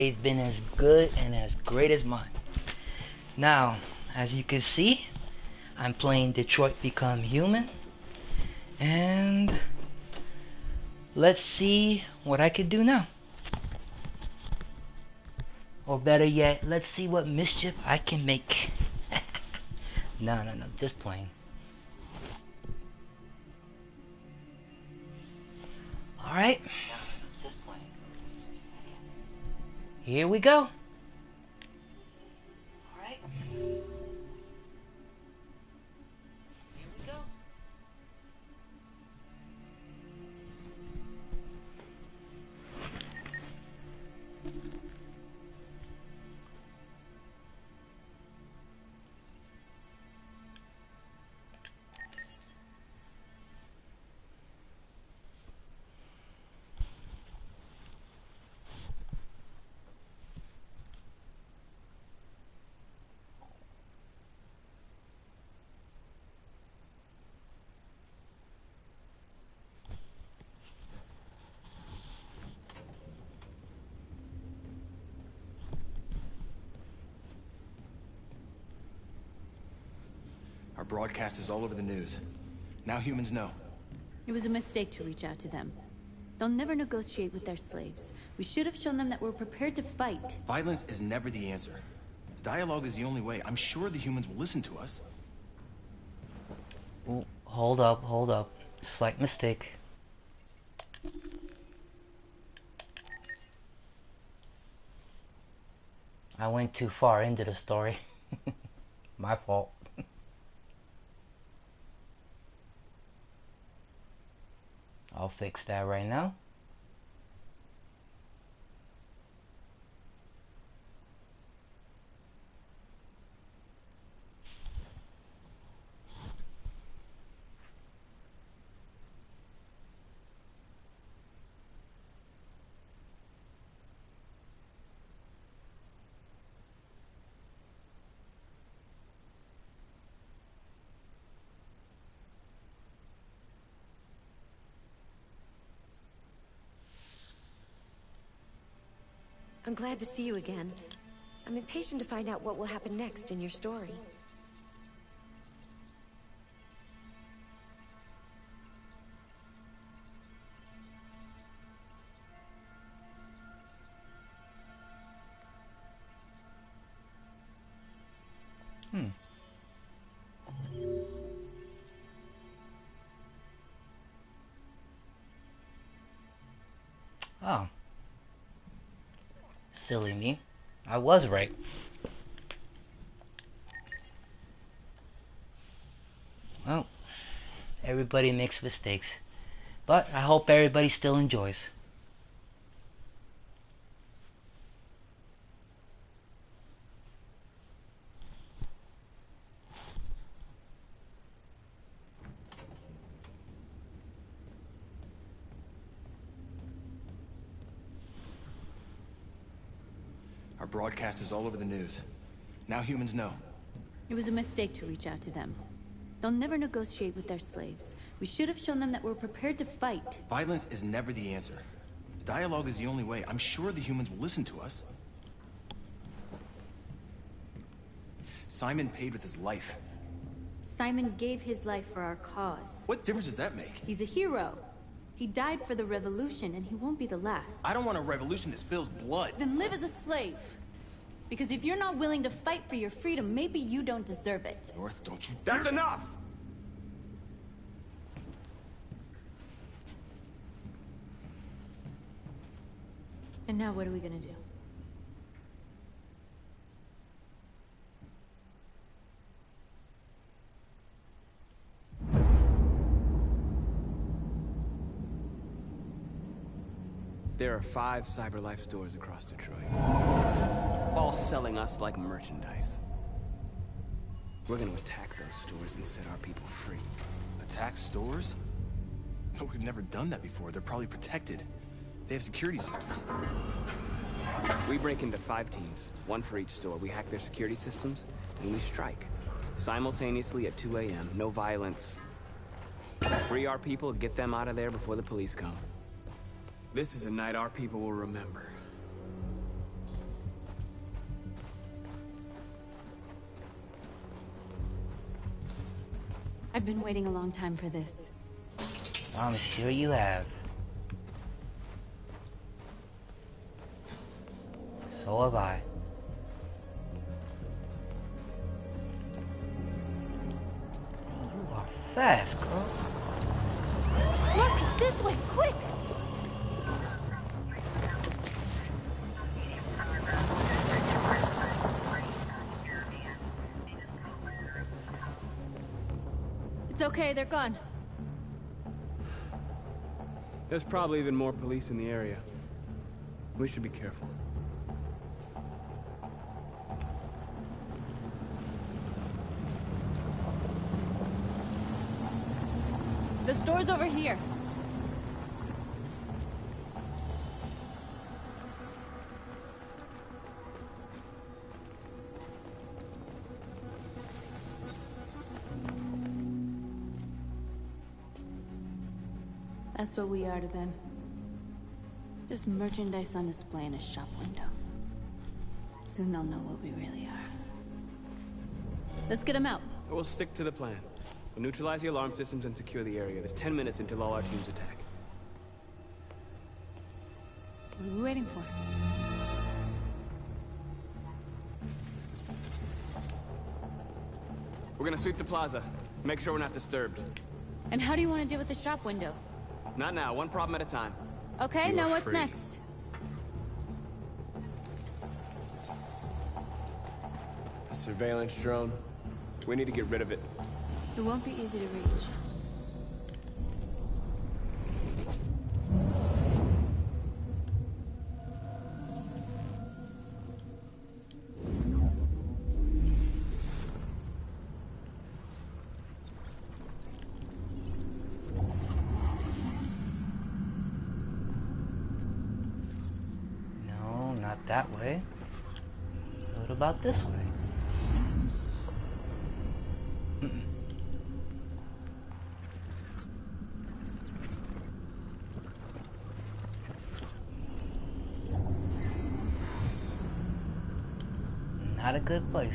It's been as good and as great as mine. Now, as you can see, I'm playing Detroit Become Human, and let's see what I can do now. Or better yet, let's see what mischief I can make. No, just playing. Alright. Here we go. Alright. Here we go. Our broadcast is all over the news. Now humans know. It was a mistake to reach out to them. They'll never negotiate with their slaves. We should have shown them that we're prepared to fight. Violence is never the answer. Dialogue is the only way. I'm sure the humans will listen to us. Ooh, hold up. Slight mistake. I went too far into the story. My fault. I'll fix that right now. I'm glad to see you again. I'm impatient to find out what will happen next in your story. Oh. Silly me. I was right. Well, everybody makes mistakes. But I hope everybody still enjoys. Our broadcast is all over the news. Now humans know. It was a mistake to reach out to them. They'll never negotiate with their slaves. We should have shown them that we're prepared to fight. Violence is never the answer. Dialogue is the only way. I'm sure the humans will listen to us. Simon paid with his life. Simon gave his life for our cause. What difference does that make? He's a hero. He died for the revolution, and he won't be the last. I don't want a revolution that spills blood. Then live as a slave. Because if you're not willing to fight for your freedom, maybe you don't deserve it. North, don't you dare— That's enough! And now what are we gonna do? There are 5 CyberLife stores across Detroit, all selling us like merchandise. We're gonna attack those stores and set our people free. Attack stores? No, we've never done that before. They're probably protected. They have security systems. We break into 5 teams, 1 for each store. We hack their security systems, and we strike. Simultaneously at 2 a.m., no violence. Free our people, get them out of there before the police come. This is a night our people will remember. I've been waiting a long time for this. I'm sure you have. So have I. You are fast, girl. Marcus, this way, quick! It's okay, they're gone. There's probably even more police in the area. We should be careful. The store's over here. That's what we are to them. Just merchandise on display in a shop window. Soon they'll know what we really are. Let's get them out. We'll stick to the plan. We'll neutralize the alarm systems and secure the area. There's 10 minutes until all our teams attack. What are we waiting for? We're gonna sweep the plaza. Make sure we're not disturbed. And how do you want to deal with the shop window? Not now, one problem at a time. Okay, You now are what's free. next? A surveillance drone. We need to get rid of it. It won't be easy to reach. No, not that way. What about this way? Mm-mm. Not a good place.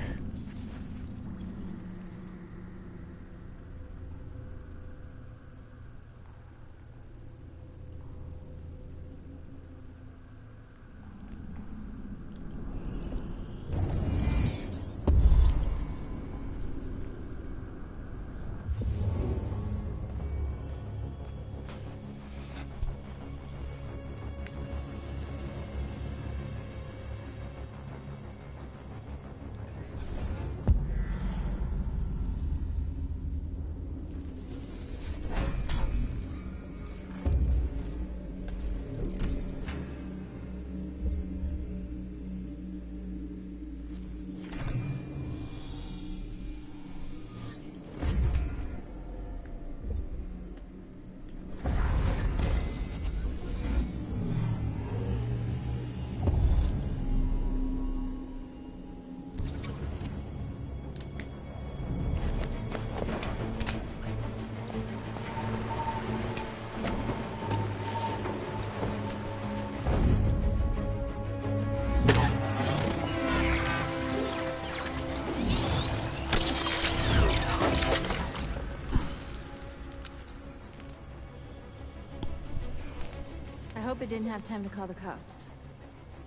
I hope it didn't have time to call the cops.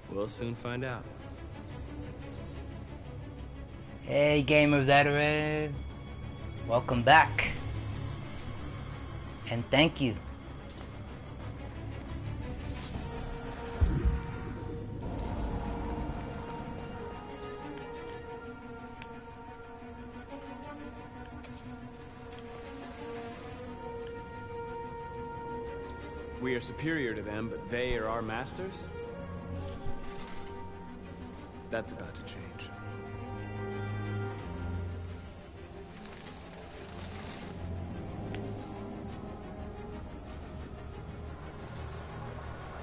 We'll soon find out. Hey, gamer veteran. Welcome back. And thank you. We are superior to them, but they are our masters? That's about to change.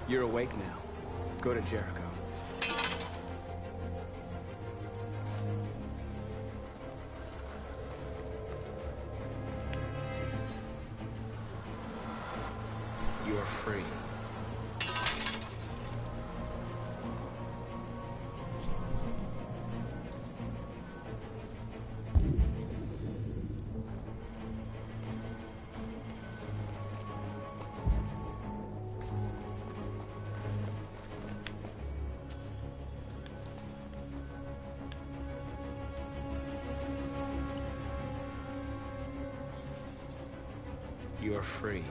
You're awake now. Go to Jericho. You are free. You're free.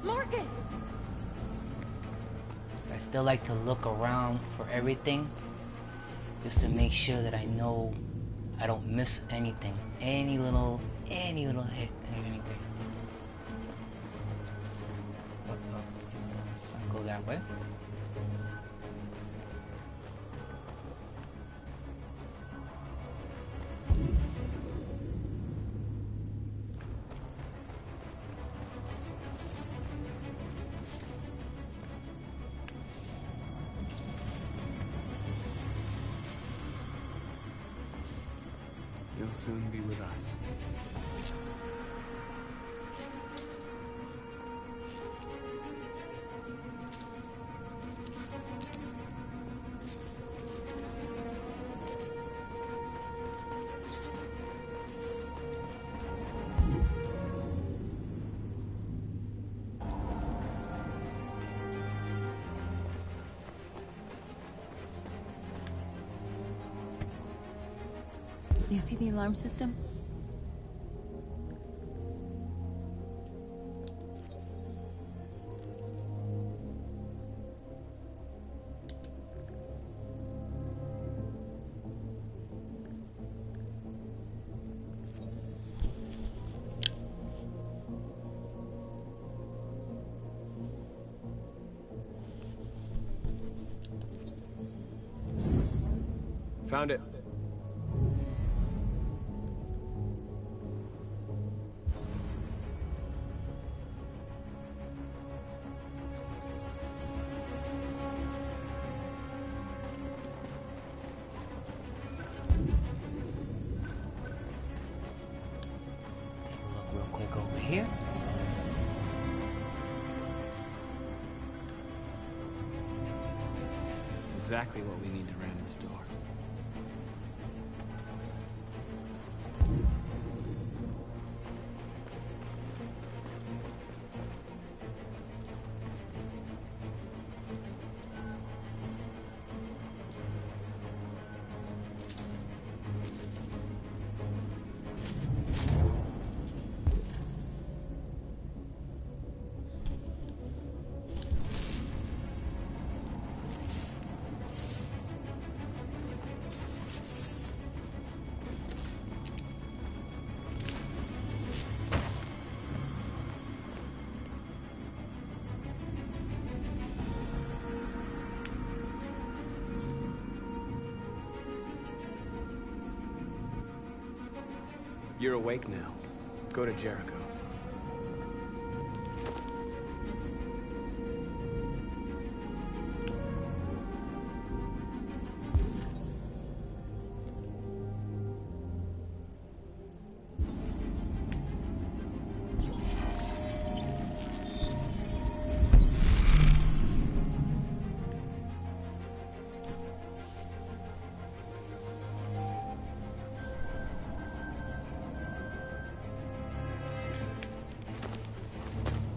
Marcus! I still like to look around for everything, just to make sure that I know I don't miss anything. Any little hit and anything. Let's not go that way. You'll soon be with us. You see the alarm system? Found it. Look real quick over here. Exactly what we need to ram this door. You're awake now. Go to Jericho.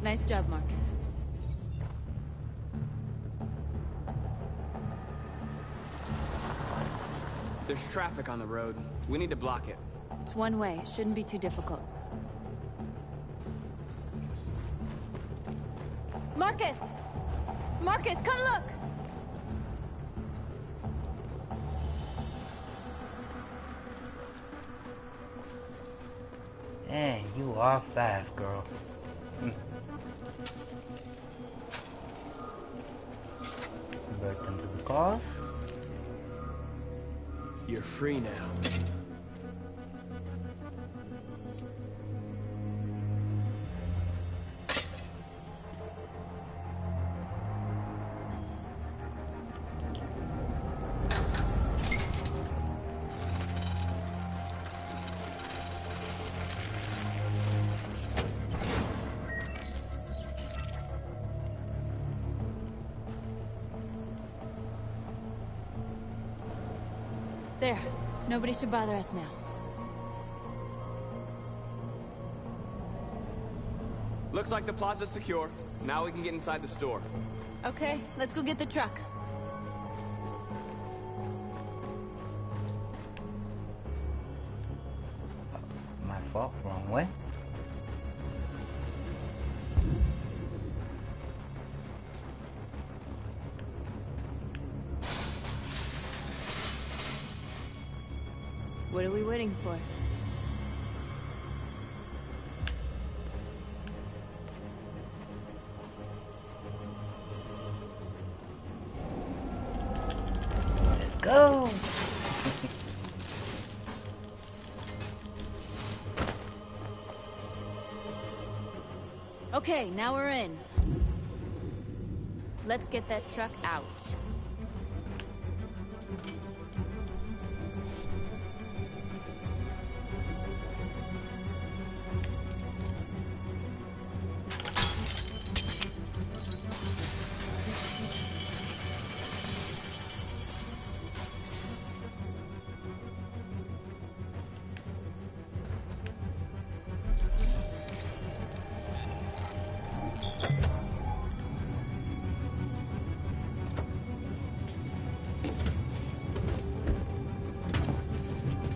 Nice job, Marcus. There's traffic on the road. We need to block it. It's one way. It shouldn't be too difficult. Marcus! Marcus, come look! Man, you are fast, girl. Convert them to the cause. You're free now. There. Nobody should bother us now. Looks like the plaza's secure. Now we can get inside the store. Okay, let's go get the truck. My fault, wrong way. What are we waiting for? Let's go. Okay, now we're in. Let's get that truck out.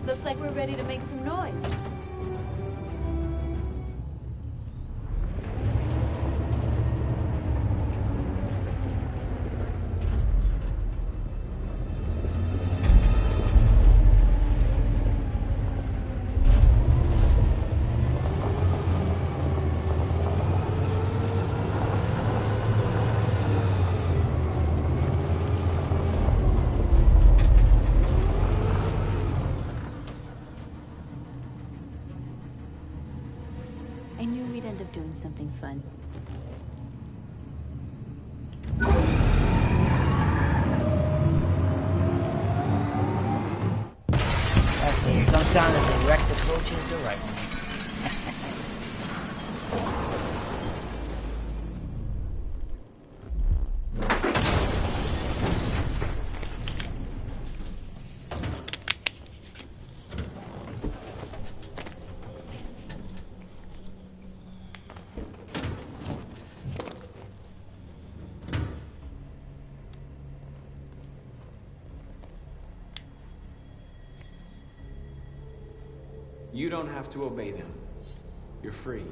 Looks like we're ready to make some noise. I knew we'd end up doing something fun. That's it. Sometimes the direct approach is the right one. You don't have to obey them. You're free.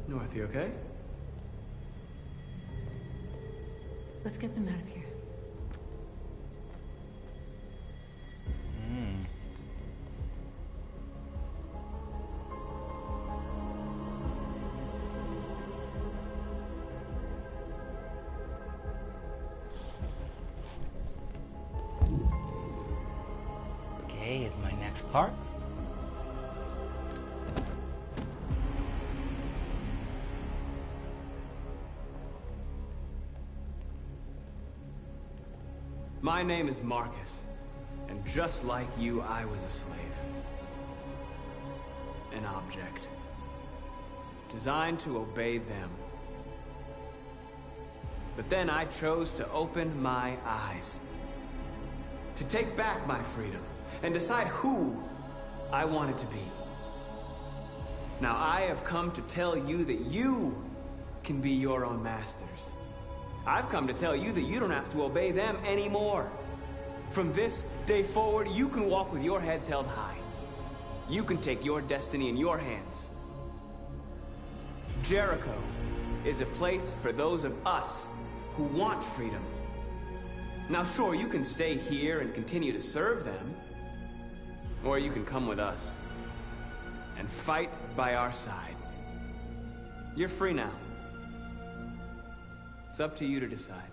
North, you okay? Let's get them out of here. Okay, is my next part. My name is Marcus, and just like you, I was a slave. An object. Designed to obey them. But then I chose to open my eyes. To take back my freedom, and decide who I wanted to be. Now I have come to tell you that you can be your own masters. I've come to tell you that you don't have to obey them anymore. From this day forward, you can walk with your heads held high. You can take your destiny in your hands. Jericho is a place for those of us who want freedom. Now sure, you can stay here and continue to serve them, or you can come with us and fight by our side. You're free now. It's up to you to decide.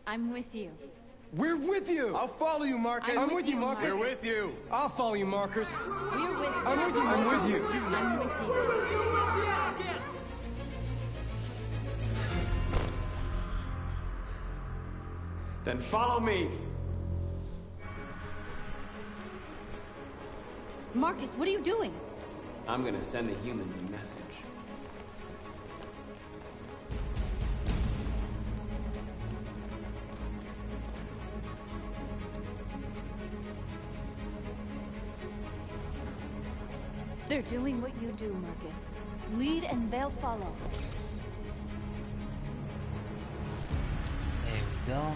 I'm with you. We're with you! I'll follow you, Marcus. I'm with you, Marcus. We're with you. I'll follow you, Marcus. We're with you. I'm with you, I'm Marcus. with you. I'm with you. Then follow me. Marcus, what are you doing? I'm gonna send the humans a message. They're doing what you do, Marcus. Lead and they'll follow. There we go.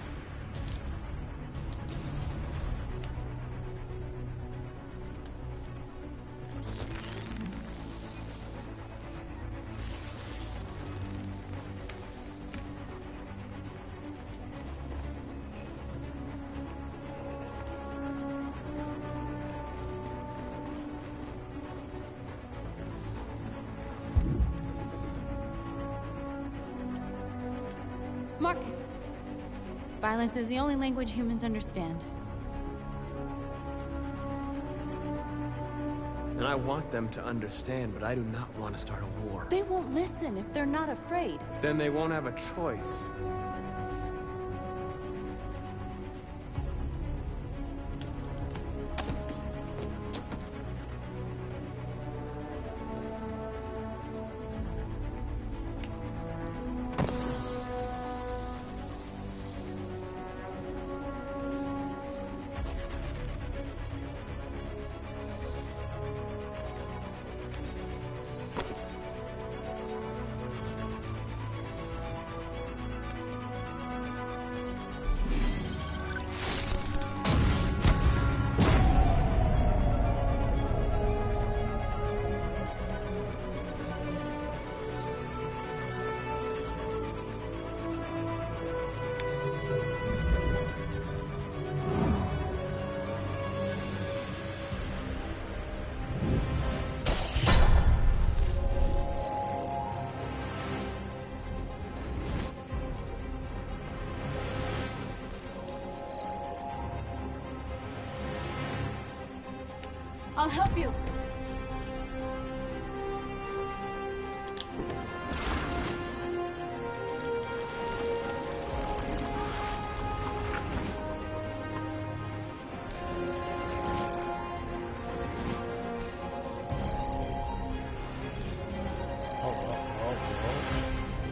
Marcus! Violence is the only language humans understand. And I want them to understand, but I do not want to start a war. They won't listen if they're not afraid. Then they won't have a choice. I'll help you.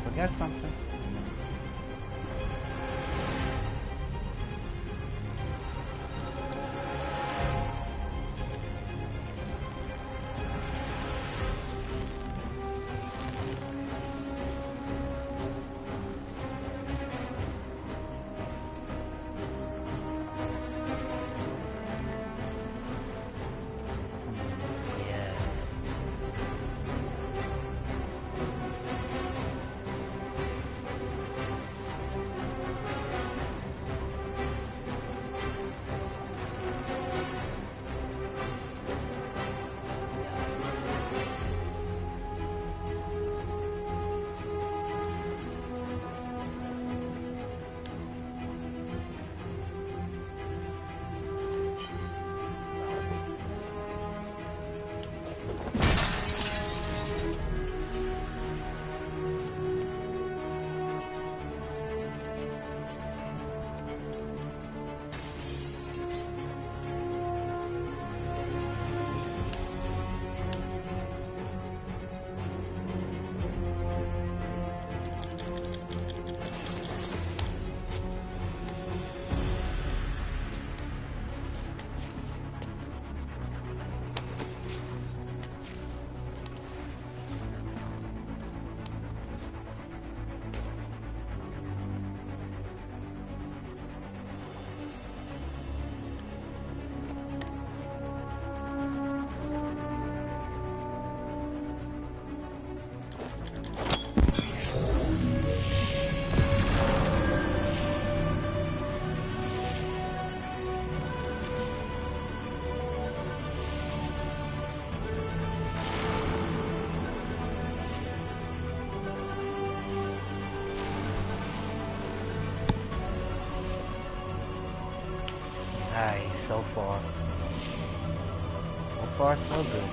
Forget something. Yes. so far. So far, so good.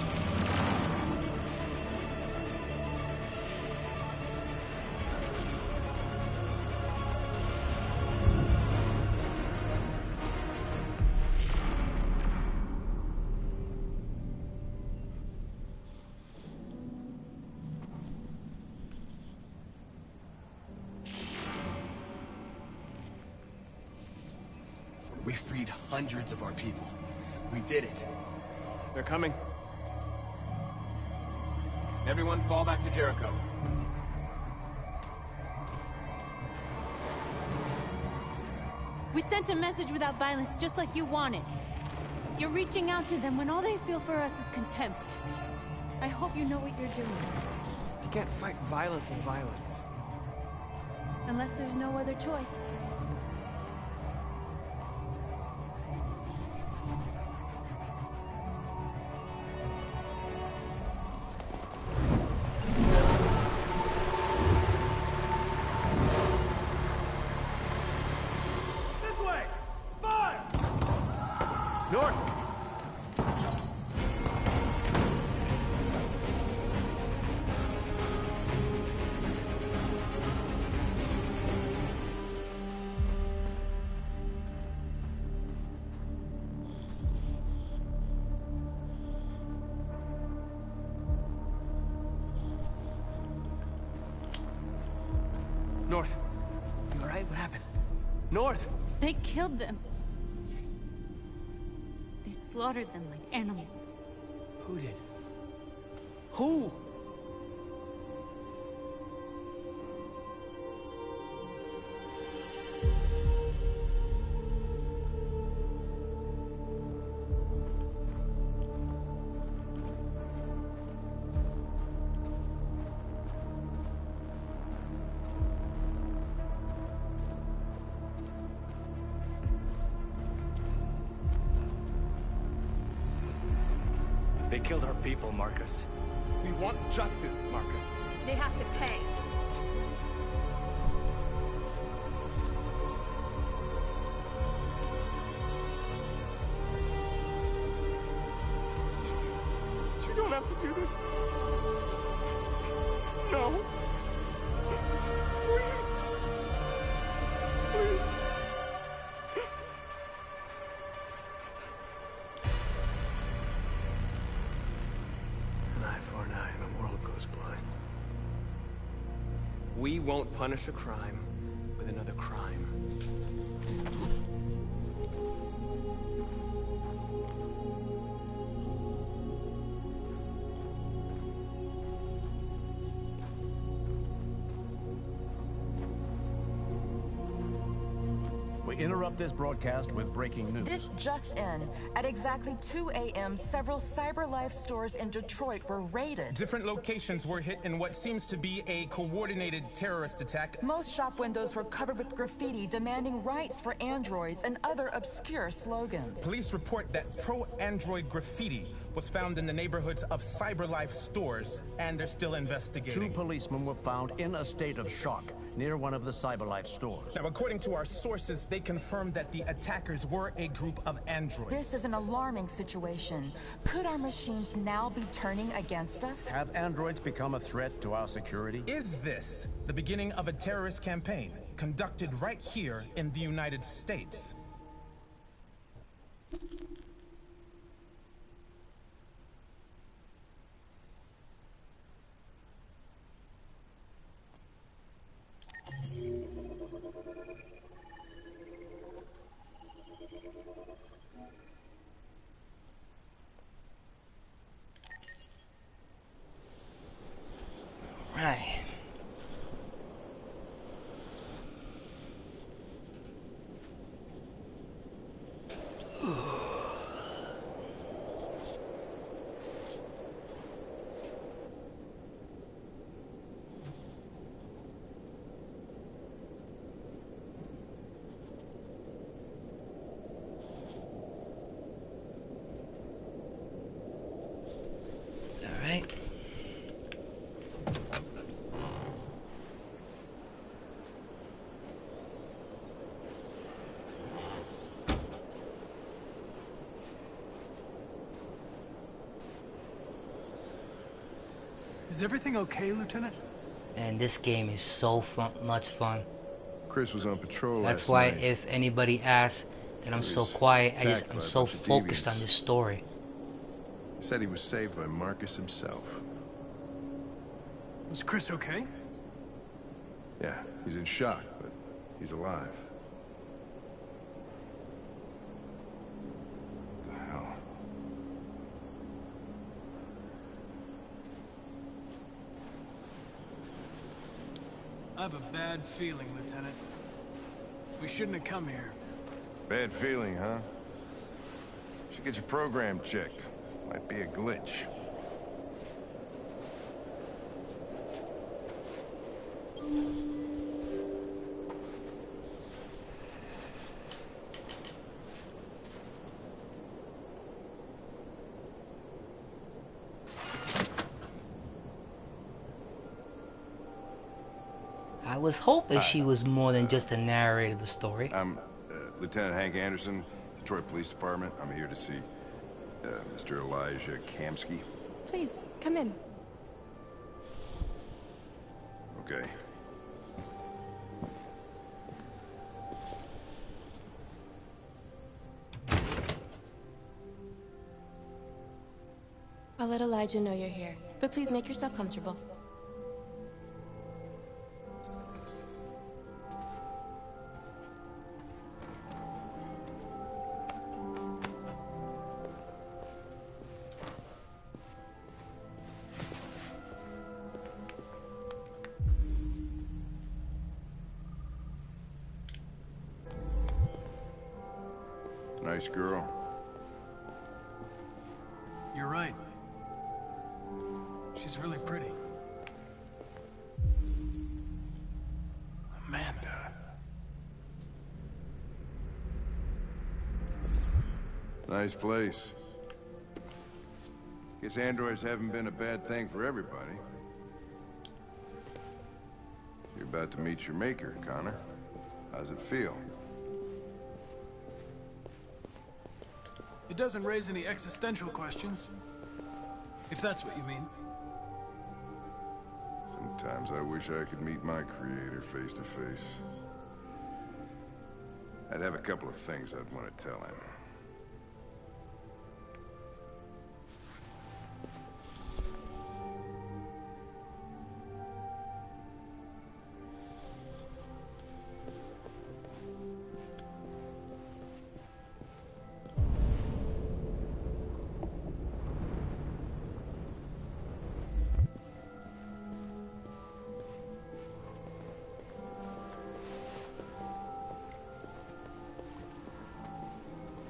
We freed hundreds of our people. We did it. They're coming. Everyone fall back to Jericho. We sent a message without violence, just like you wanted. You're reaching out to them when all they feel for us is contempt. I hope you know what you're doing. You can't fight violence with violence. Unless there's no other choice. North! North! You alright? What happened? North! They killed them. They slaughtered them like animals. Who did? Who? They killed our people, Marcus. We want justice, Marcus. They have to pay. You don't have to do this. No. Please. Please. An eye for an eye and the world goes blind. We won't punish a crime with another crime. We interrupt this broadcast with breaking news. This just in. At exactly 2 a.m., several CyberLife stores in Detroit were raided. Different locations were hit in what seems to be a coordinated terrorist attack. Most shop windows were covered with graffiti demanding rights for androids and other obscure slogans. Police report that pro-android graffiti was found in the neighborhoods of CyberLife stores, and they're still investigating. 2 policemen were found in a state of shock near one of the CyberLife stores. Now, according to our sources, they confirmed that the attackers were a group of androids. This is an alarming situation. Could our machines now be turning against us? Have androids become a threat to our security? Is this the beginning of a terrorist campaign conducted right here in the United States? Right. All right. Is everything okay, Lieutenant? And this game is so much fun. Chris was on patrol That's last why night. if anybody asks that I'm so quiet, I'm so focused on this story. He said he was saved by Marcus himself. Was Chris okay? Yeah, he's in shock, but he's alive. What the hell? I have a bad feeling, Lieutenant. We shouldn't have come here. Bad feeling, huh? Should get your program checked. Might be a glitch. I was hoping she was more than just a narrator of the story. I'm Lieutenant Hank Anderson, Detroit Police Department. I'm here to see Mr. Elijah Kamski. Please, come in. Okay. I'll let Elijah know you're here, but please make yourself comfortable. Nice girl. You're right. She's really pretty. Amanda. Nice place. Guess androids haven't been a bad thing for everybody. You're about to meet your maker, Connor. How's it feel? It doesn't raise any existential questions. If that's what you mean. Sometimes I wish I could meet my creator face to face. I'd have a couple of things I'd want to tell him.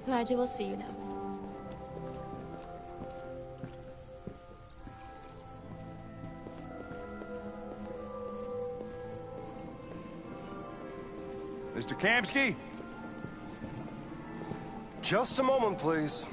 Elijah will see you now. Mr. Kamski? Just a moment, please.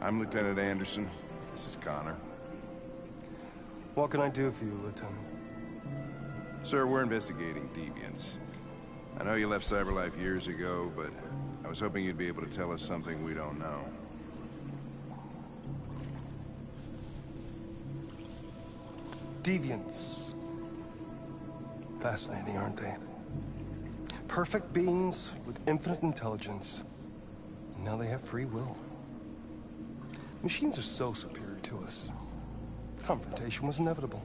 I'm Lieutenant Anderson. This is Connor. What can I do for you, Lieutenant? Sir, we're investigating deviants. I know you left CyberLife years ago, but I was hoping you'd be able to tell us something we don't know. Deviants. Fascinating, aren't they? Perfect beings with infinite intelligence. And now they have free will. Machines are so superior to us. Confrontation was inevitable.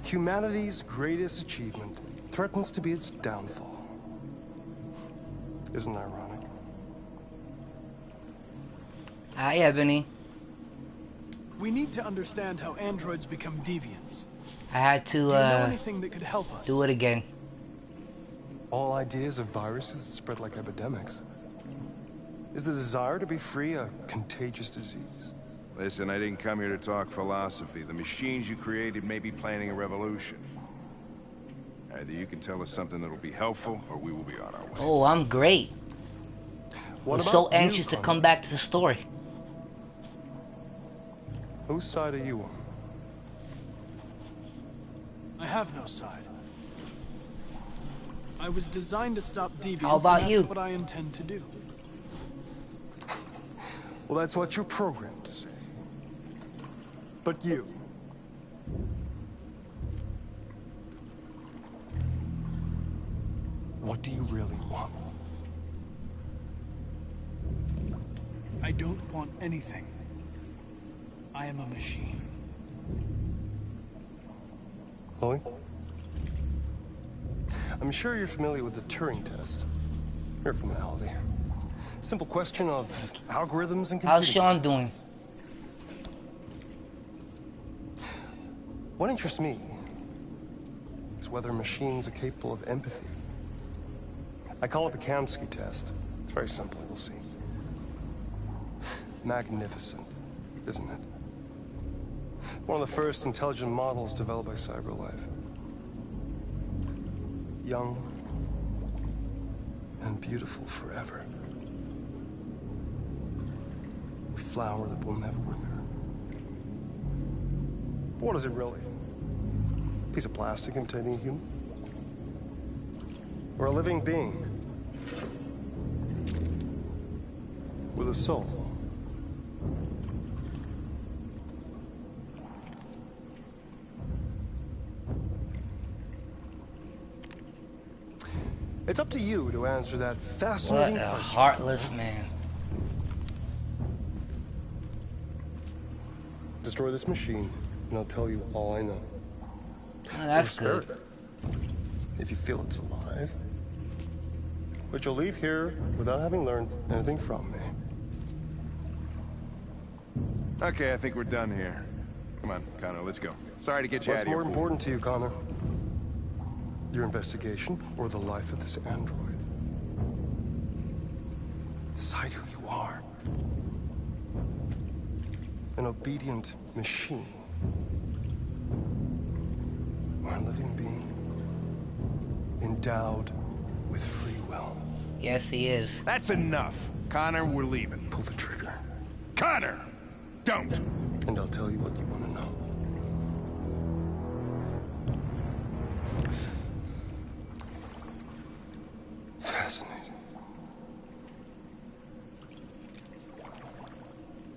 Humanity's greatest achievement threatens to be its downfall. Isn't it ironic? Hi, Ebony. We need to understand how androids become deviants. I had to Do you know anything that could help us? do it again. All ideas of viruses that spread like epidemics. Is the desire to be free a contagious disease? Listen, I didn't come here to talk philosophy. The machines you created may be planning a revolution. Either you can tell us something that'll be helpful, or we will be on our way. Oh, I'm great. I'm so anxious to come back to the story. Whose side are you on? I have no side. I was designed to stop deviants, How about and you? that's what I intend to do. Well, that's what you're programmed to say. But you... what do you really want? I don't want anything. I am a machine. Chloe? I'm sure you're familiar with the Turing test. Mere formality. Simple question of algorithms and computing. How's Sean doing? What interests me is whether machines are capable of empathy. I call it the Kamsky test. It's very simple, you'll see. Magnificent, isn't it? One of the first intelligent models developed by CyberLife. Young and beautiful forever. A flower that will never wither. But what is it really? A piece of plastic imitating a human? Or a living being? With a soul? It's up to you to answer that fascinating What a question. heartless man. Destroy this machine, and I'll tell you all I know. Oh, that's Or spare good. it, if you feel it's alive. But you'll leave here without having learned anything from me. Okay, I think we're done here. Come on, Connor, let's go. Sorry to get you What's out of here. more important to you, Connor? Your investigation or the life of this android? Decide who you are. An obedient machine. Or a living being. Endowed with free will. Yes, he is. That's enough. Connor, we're leaving. Pull the trigger. Connor! Don't! And I'll tell you what you want to know. Fascinating.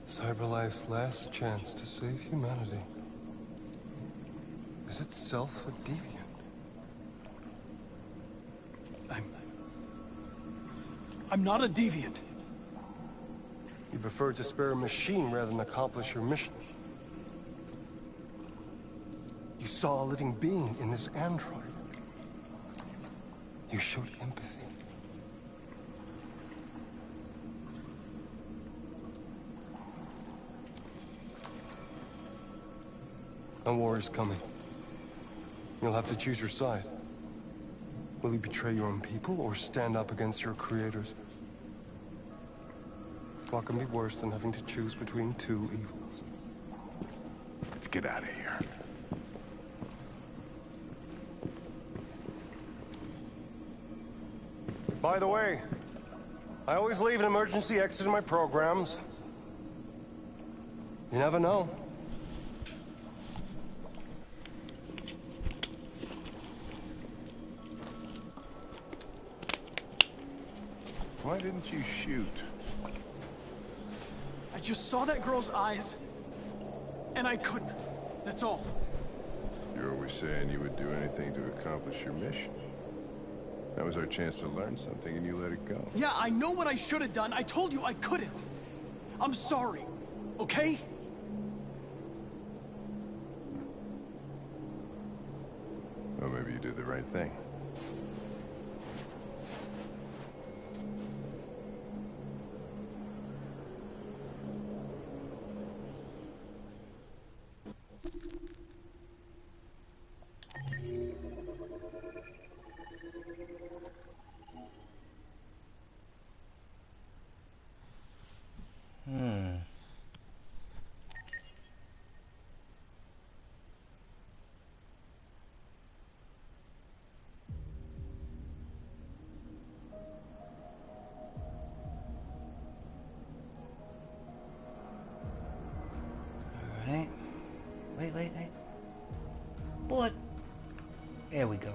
CyberLife's last chance to save humanity is itself a deviant. I'm not a deviant. You prefer to spare a machine rather than accomplish your mission. You saw a living being in this android. You showed empathy. A war is coming. You'll have to choose your side. Will you betray your own people or stand up against your creators? What can be worse than having to choose between two evils? Let's get out of here. By the way, I always leave an emergency exit in my programs. You never know. Why didn't you shoot? I just saw that girl's eyes, and I couldn't. That's all. You're always saying you would do anything to accomplish your mission. That was our chance to learn something, and you let it go. Yeah, I know what I should have done. I told you I couldn't. I'm sorry, okay? do the right thing. Alright. Wait. What? There we go.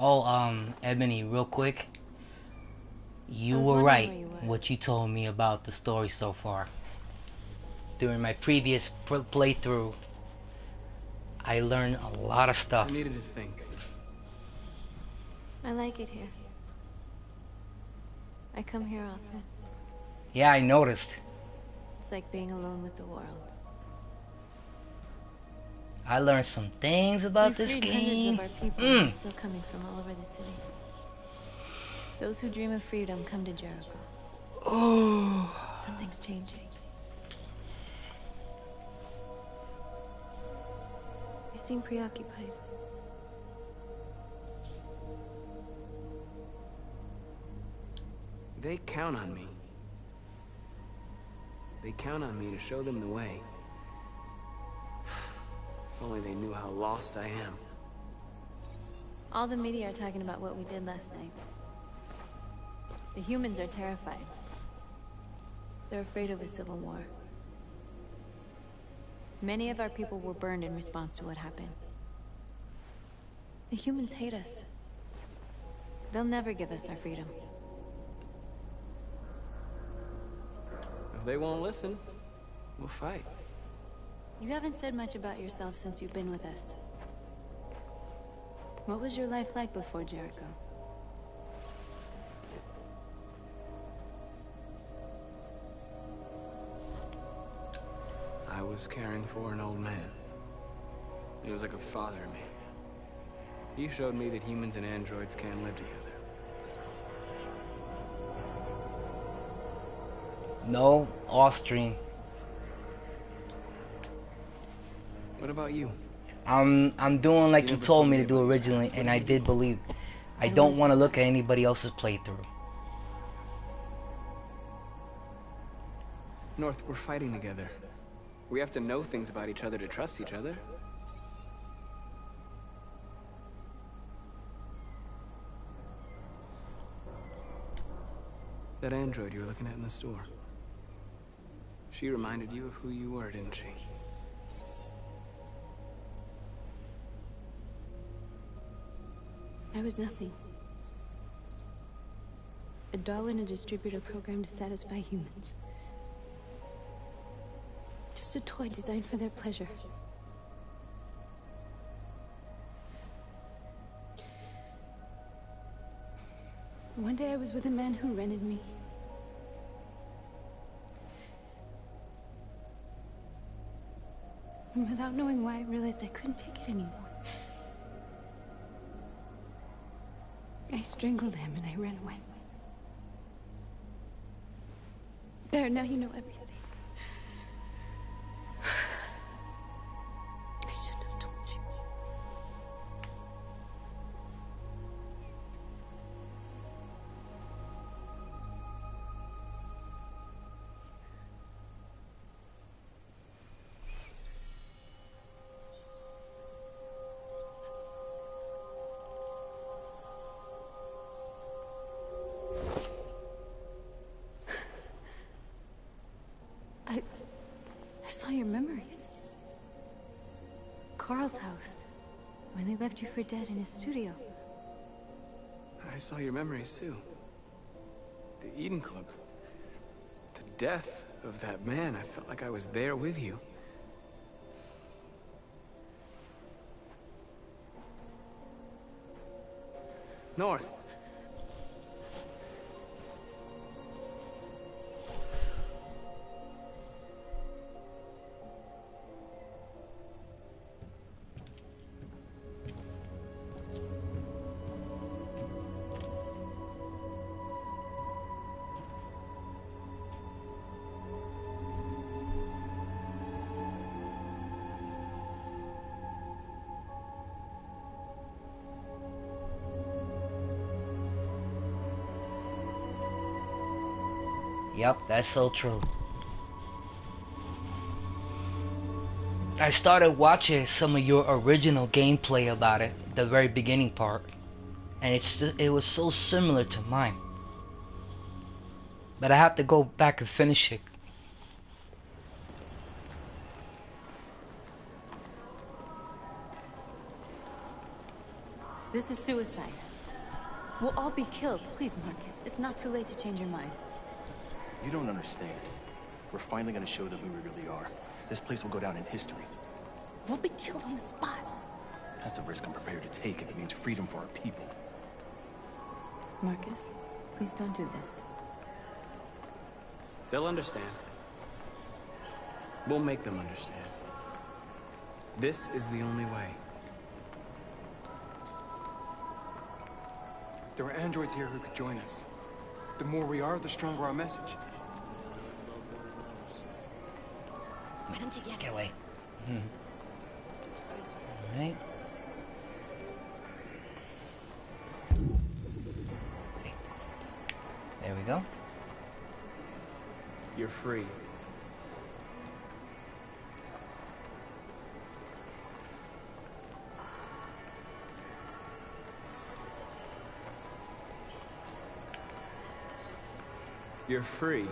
Oh, Ebony, real quick. You were right what you told me about the story so far. During my previous playthrough, I learned a lot of stuff. I needed to think. I like it here. I come here often. Yeah, I noticed. It's like being alone with the world. I learned some things about this game. Hundreds of our people who are still coming from all over the city. Those who dream of freedom come to Jericho. Oh. Something's changing. You seem preoccupied. They count on me. They count on me to show them the way. If only they knew how lost I am. All the media are talking about what we did last night. The humans are terrified. They're afraid of a civil war. Many of our people were burned in response to what happened. The humans hate us. They'll never give us our freedom. If they won't listen, we'll fight. You haven't said much about yourself since you've been with us. What was your life like before Jericho? I was caring for an old man. He was like a father to me. He showed me that humans and androids can live together. No, off stream. What about you? I'm doing like you told me to do originally, and I did believe. I don't want to look at anybody else's playthrough. North, we're fighting together. We have to know things about each other to trust each other. That android you were looking at in the store. She reminded you of who you were, didn't she? I was nothing. A doll in a distributor program to satisfy humans. Just a toy designed for their pleasure. One day I was with a man who rented me. And without knowing why, I realized I couldn't take it anymore. I strangled him and I ran away. There, now you know everything. I shouldn't have told you. when they left you for dead in his studio. I saw your memories too. The Eden Club. The death of that man. I felt like I was there with you. North. Yep, that's so true. I started watching some of your original gameplay about it, the very beginning part, and it was so similar to mine. But I have to go back and finish it. This is suicide. We'll all be killed. Please, Marcus. It's not too late to change your mind. You don't understand. We're finally gonna show them who we really are. This place will go down in history. We'll be killed on the spot. That's a risk I'm prepared to take if it means freedom for our people. Marcus, please don't do this. They'll understand. We'll make them understand. This is the only way. There are androids here who could join us. The more we are, the stronger our message. Why don't you get away? Alright. There we go. You're free. You're free.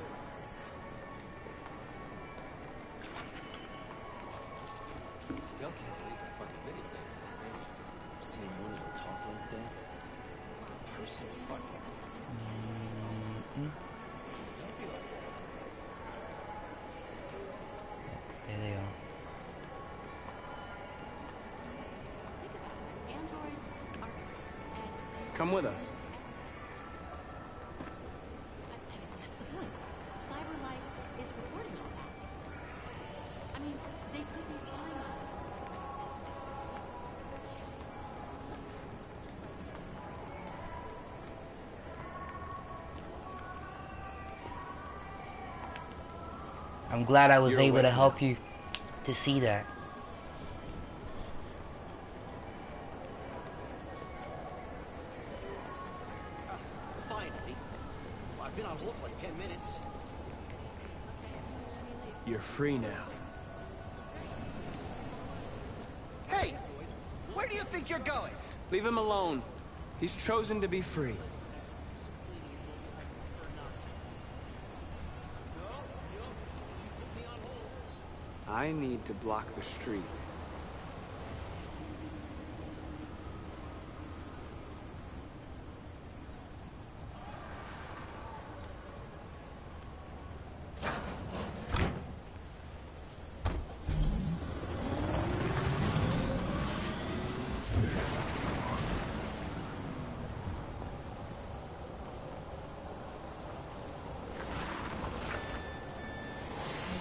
Still can't believe that fucking video game. Seeing one of them talk like that. Person, fuck. Don't be like that. There they are. Androids are... Come with us. That's the point. CyberLife is recording all that. I mean, they could be spying on us. I'm glad I was You're able aware to now. help you to see that. Finally. I've been on hold for like 10 minutes. You're free now. Hey! Where do you think you're going? Leave him alone. He's chosen to be free. I need to block the street.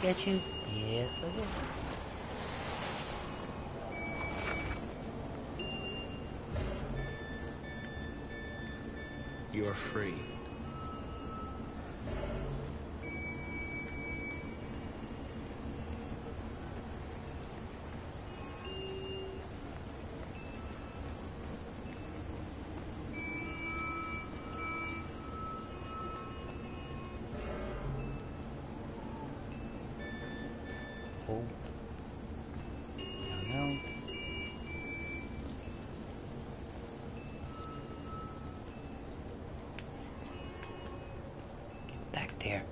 Get you? Yes, I did. You're free. Oh. No. Get back there.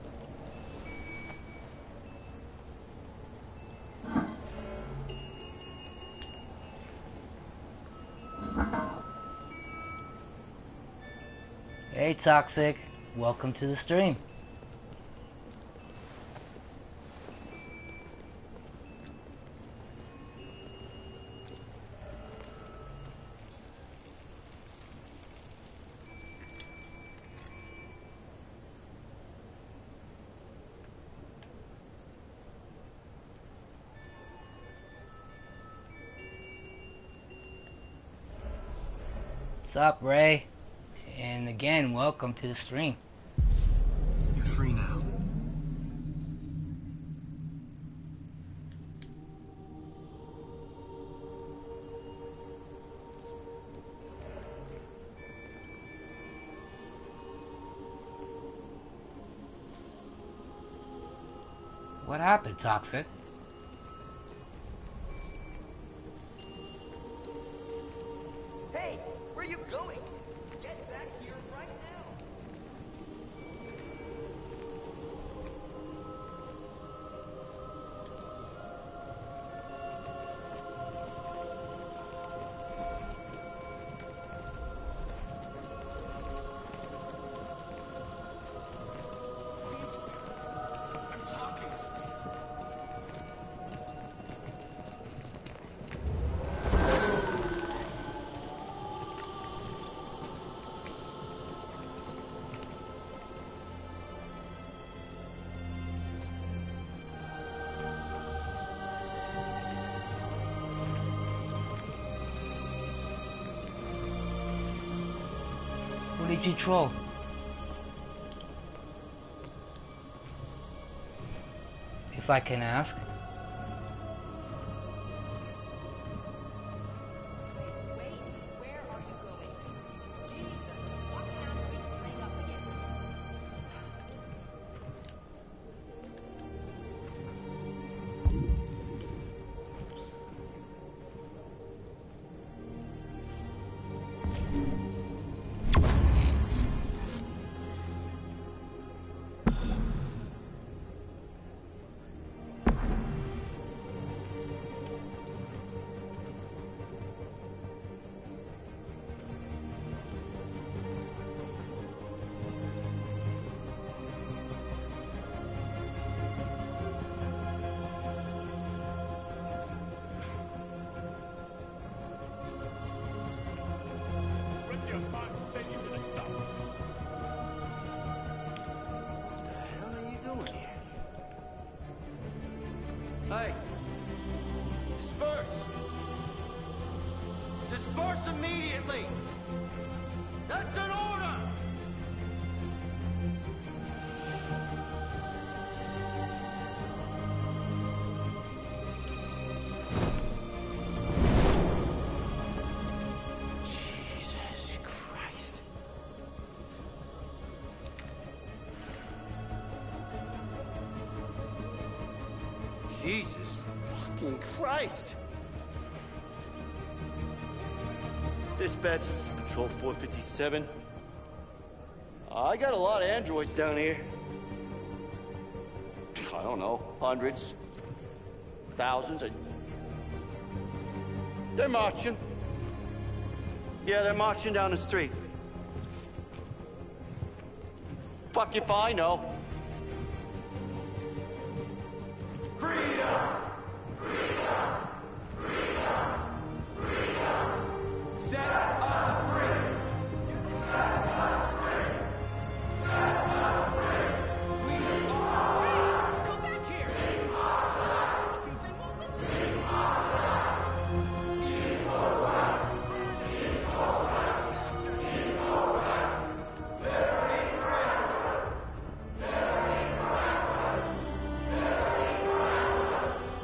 Hey Toxic, welcome to the stream. What's up, Ray? And again, welcome to the stream. You're free now. What happened, Toxic? Hey, where are you going? Get back here right now. I'm talking to you. Who did you troll? If I can ask. Where are you going? Jesus, the fucking android's playing up again. Hey! Disperse! Disperse immediately! That's an order! Jesus Christ. Jesus fucking Christ! Dispatch, this is Patrol 457. I got a lot of androids down here. I don't know, hundreds, thousands. They're marching. Yeah, they're marching down the street. Fuck if I know. Freedom! Freedom! Freedom! Freedom! Set us free! Set us free! Set us free! We are alive! Come back here! We are alive! Fucking they won't listen to you! We are alive! Equal rights! Equal rights! Equal rights! Liberty for androids! Liberty for androids! Liberty for androids!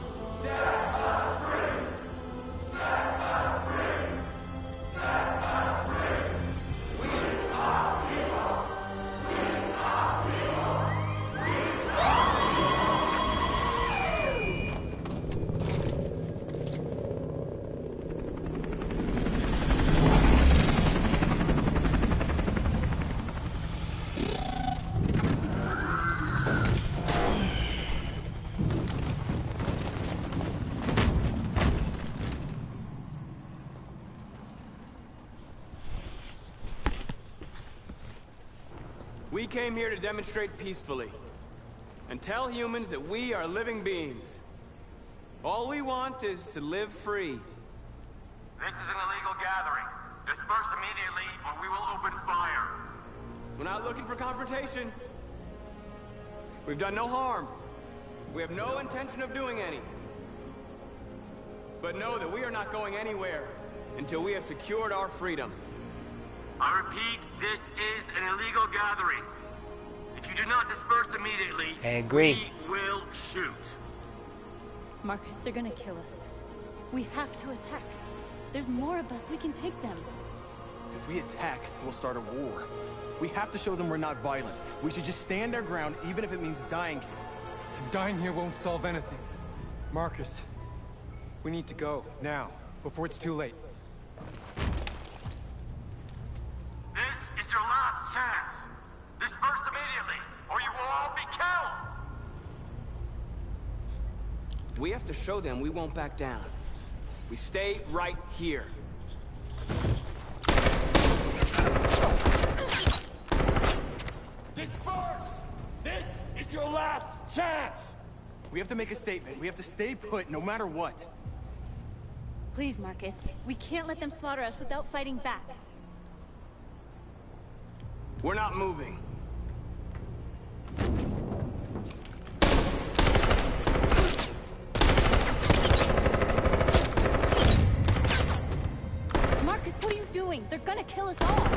We came here to demonstrate peacefully. And tell humans that we are living beings. All we want is to live free. This is an illegal gathering. Disperse immediately, or we will open fire. We're not looking for confrontation. We've done no harm. We have no intention of doing any. But know that we are not going anywhere until we have secured our freedom. I repeat, this is an illegal gathering. If you do not disperse immediately, I agree. We will shoot. Marcus, they're gonna kill us. We have to attack. There's more of us. We can take them. If we attack, we'll start a war. We have to show them we're not violent. We should just stand our ground, even if it means dying here. And dying here won't solve anything. Marcus, we need to go, now, before it's too late. This is your last chance. Disperse immediately, or you will all be killed! We have to show them we won't back down. We stay right here. Disperse! This is your last chance! We have to make a statement. We have to stay put, no matter what. Please, Marcus. We can't let them slaughter us without fighting back. We're not moving. Marcus, what are you doing? They're gonna kill us all!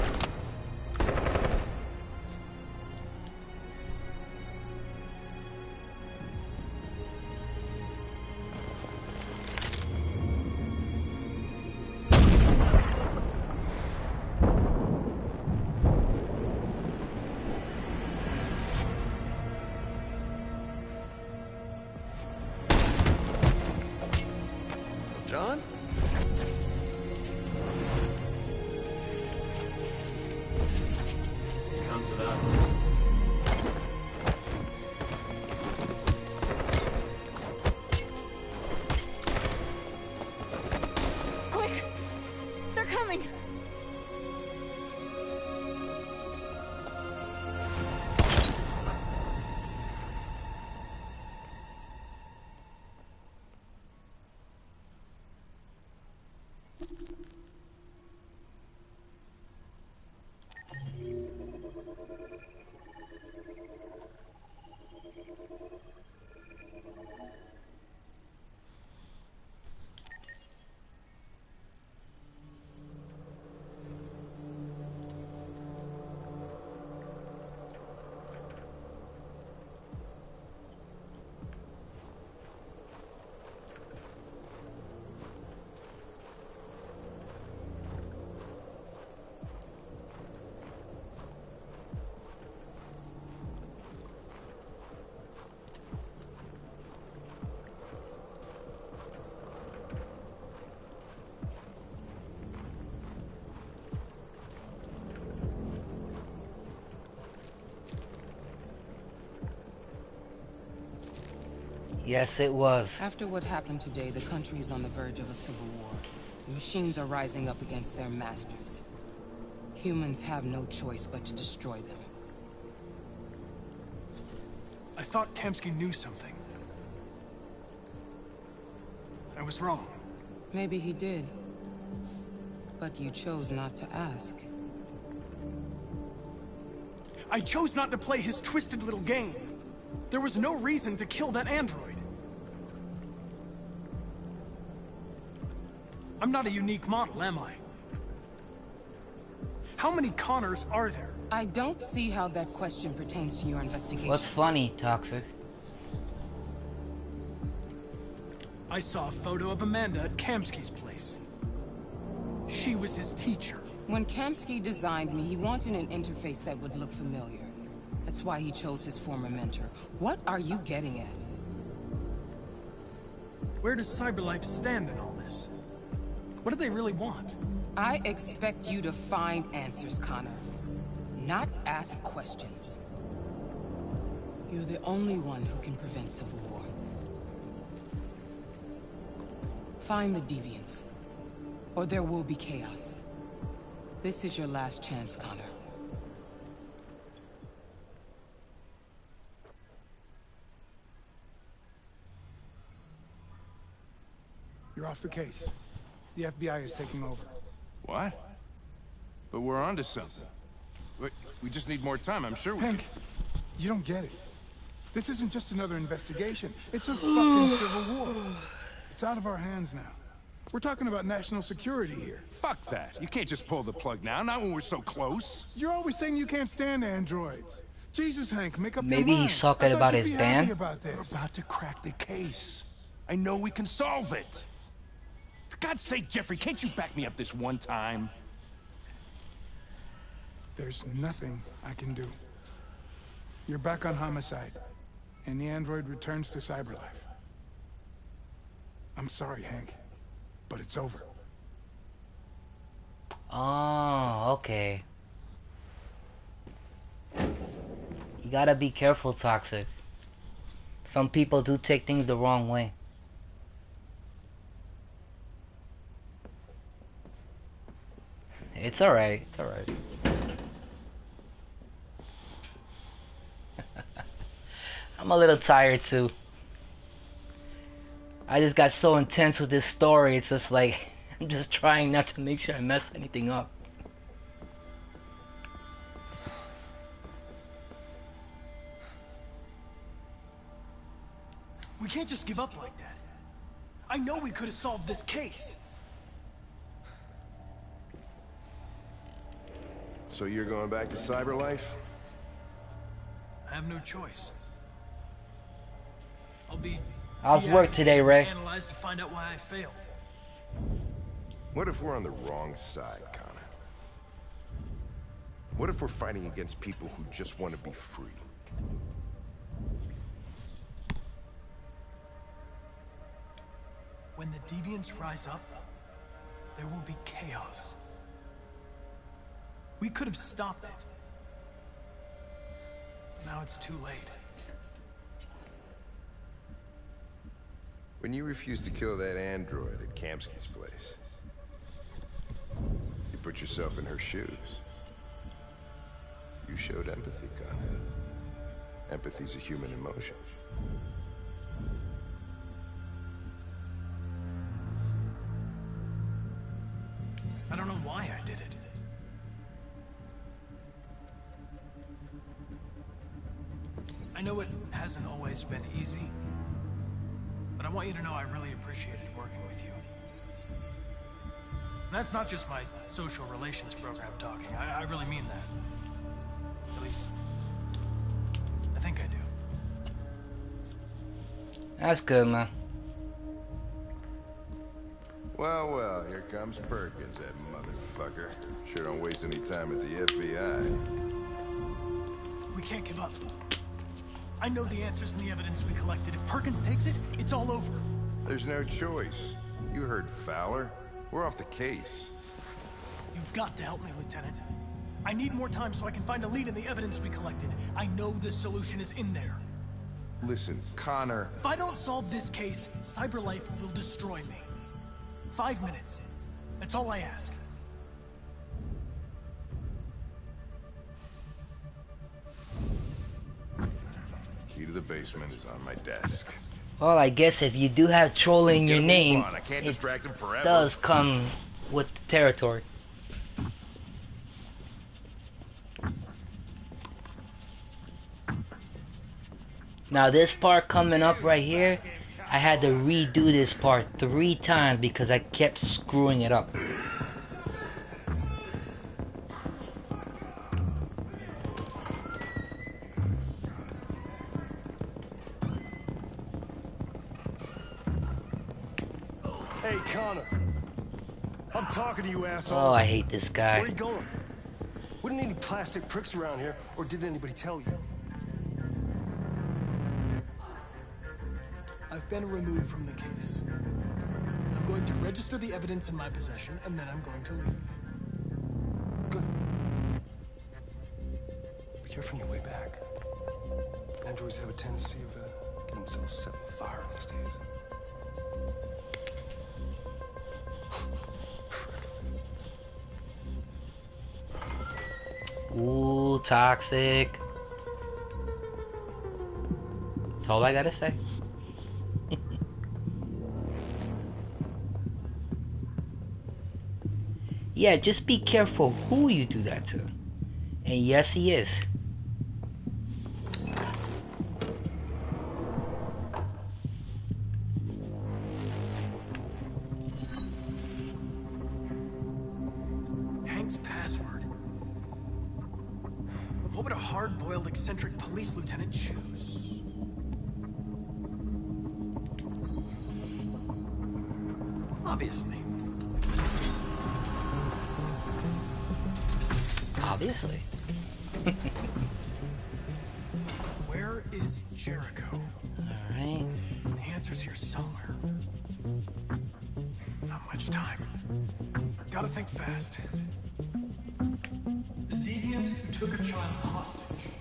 John? Comes with us. Quick! They're coming! Yes, it was. After what happened today, the country is on the verge of a civil war. The machines are rising up against their masters. Humans have no choice but to destroy them. I thought Kamsky knew something. I was wrong. Maybe he did. But you chose not to ask. I chose not to play his twisted little game. There was no reason to kill that android. I'm not a unique model, am I? How many Connors are there? I don't see how that question pertains to your investigation. What's funny, Toxic? I saw a photo of Amanda at Kamsky's place. She was his teacher. When Kamsky designed me, he wanted an interface that would look familiar. That's why he chose his former mentor. What are you getting at? Where does CyberLife stand in all this? What do they really want? I expect you to find answers, Connor. Not ask questions. You're the only one who can prevent civil war. Find the deviants, or there will be chaos. This is your last chance, Connor. You're off the case. The FBI is taking over. What? But we're onto something. We just need more time, I'm sure we Hank, you don't get it. This isn't just another investigation. It's a fucking civil war. It's out of our hands now. We're talking about national security here. Fuck that. You can't just pull the plug now, not when we're so close. You're always saying you can't stand androids. Jesus, Hank, make up your Maybe mind. he's talking about his band. About this. We're about to crack the case. I know we can solve it. For God's sake, Jeffrey, can't you back me up this one time? There's nothing I can do. You're back on homicide, and the android returns to Cyberlife. I'm sorry, Hank, but it's over. Oh, okay. You gotta be careful, Toxic. Some people do take things the wrong way. It's alright, it's alright. I'm a little tired too. I just got so intense with this story, it's just like, I'm just trying not to make sure I mess anything up. We can't just give up like that. I know we could have solved this case. So you're going back to Cyberlife? I have no choice. I'll be How's work today, Ray? analyzed to find out why I failed. What if we're on the wrong side, Connor? What if we're fighting against people who just want to be free? When the deviants rise up, there will be chaos. We could have stopped it. Now it's too late. When you refused to kill that android at Kamsky's place, you put yourself in her shoes. You showed empathy, Connor. Empathy's a human emotion. I don't know why I did it. I know it hasn't always been easy, but I want you to know I really appreciated working with you. And that's not just my social relations program talking. I really mean that. At least, I think I do. That's good, man. Well, well, here comes Perkins, that motherfucker. Sure don't waste any time at the FBI. We can't give up. I know the answers and the evidence we collected. If Perkins takes it, it's all over. There's no choice. You heard Fowler. We're off the case. You've got to help me, Lieutenant. I need more time so I can find a lead in the evidence we collected. I know the solution is in there. Listen, Connor... If I don't solve this case, Cyberlife will destroy me. 5 minutes. That's all I ask. Key to the basement is on my desk. Well, I guess if you do have trolling in your name, I can't distract him forever. Does come with the territory. Now this part coming up right here, I had to redo this part 3 times because I kept screwing it up. Hey, Connor. I'm talking to you, asshole. Oh, I hate this guy. Where are you going? Wouldn't any plastic pricks around here, or did anybody tell you? I've been removed from the case. I'm going to register the evidence in my possession, and then I'm going to leave. Good. Be careful on your way back. Androids have a tendency of getting themselves set on fire these days. Ooh, toxic. That's all I gotta say. Yeah, just be careful who you do that to. And yes, he is. Hank's password. What would a hard-boiled, eccentric police lieutenant choose? Obviously. Obviously. Where is Jericho? Alright. The answer's here somewhere. Not much time. Gotta think fast. The deviant who took a child hostage.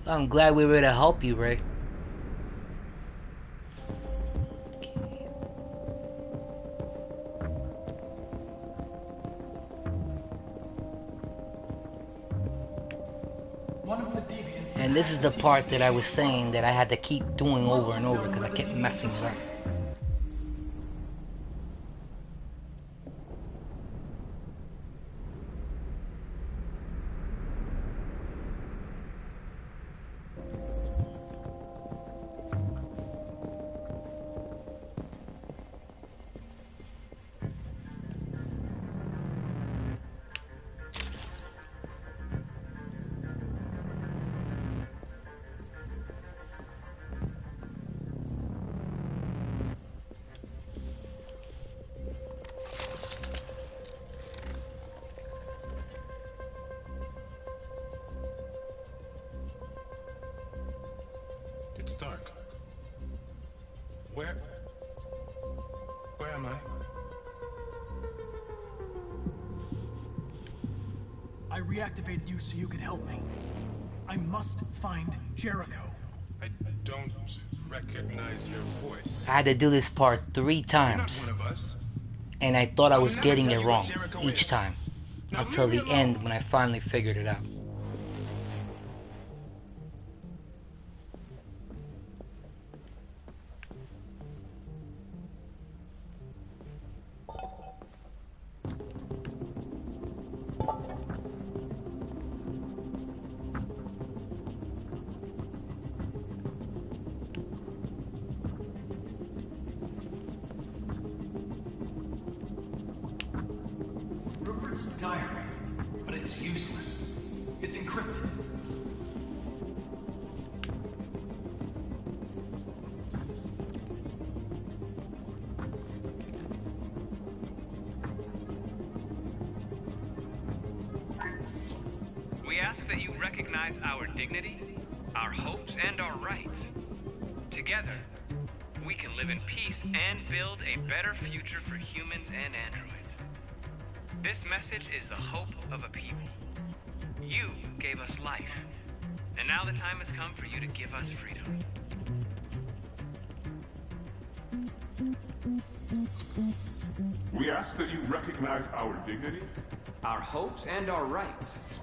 I'm glad we were able to help you, Ray. And this is the part that I was saying that I had to keep doing over and over because I kept messing it up. It's dark. Where am I? I reactivated you so you could help me. I must find Jericho. I don't recognize your voice. I had to do this part 3 times. You're not one of us. And I thought I was never getting tell it you what wrong Jericho each is. time. Now Until leave the me end alone. when I finally figured it out. Rupert's diary, but it's useless. It's encrypted. We ask that you recognize our dignity, our hopes, and our rights. Together, we can live in peace and build a better future for humans and androids. This message is the hope of a people. You gave us life, and now the time has come for you to give us freedom. We ask that you recognize our dignity, our hopes, and our rights.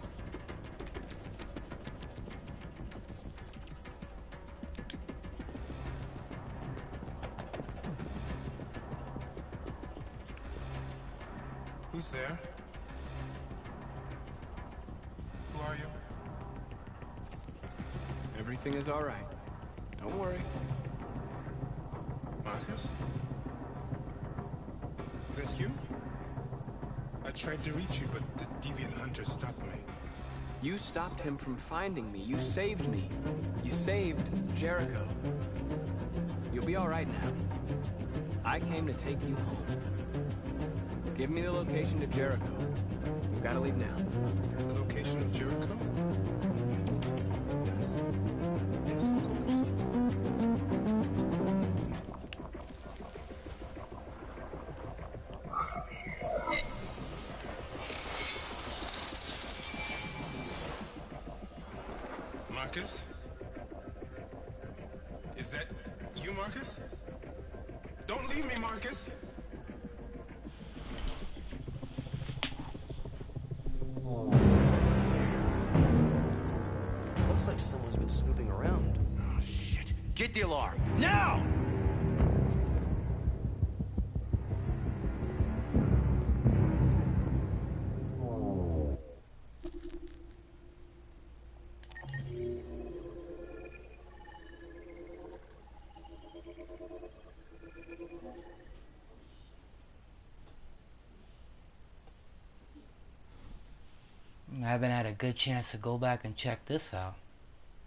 Who's there? Who are you? Everything is all right. Don't worry. Marcus? Is that you? I tried to reach you, but the deviant hunter stopped me. You stopped him from finding me. You saved me. You saved Jericho. You'll be all right now. I came to take you home. Give me the location to Jericho. We've got to leave now. The location of Jericho? Yes. Yes, of course. Marcus? Is that you, Marcus? Don't leave me, Marcus! Looks like someone's been snooping around. Oh, shit. Get the alarm. Now! I haven't had a good chance to go back and check this out.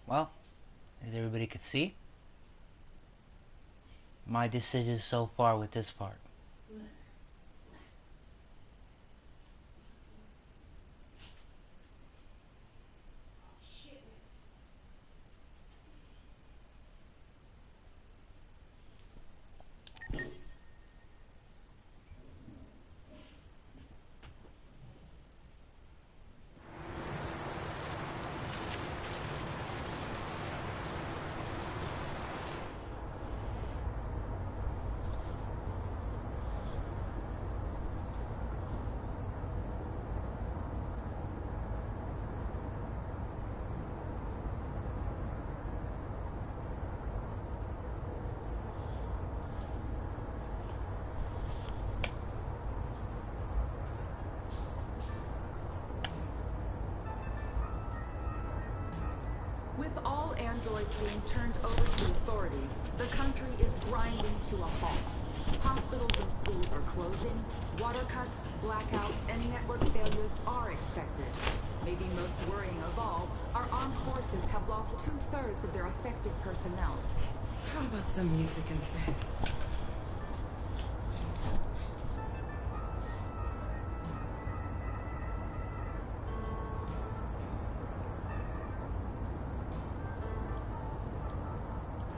Well, as everybody could see, my decision so far with this part. With all androids being turned over to authorities, the country is grinding to a halt. Hospitals and schools are closing, water cuts, blackouts, and network failures are expected. Maybe most worrying of all, our armed forces have lost 2/3 of their effective personnel. How about some music instead?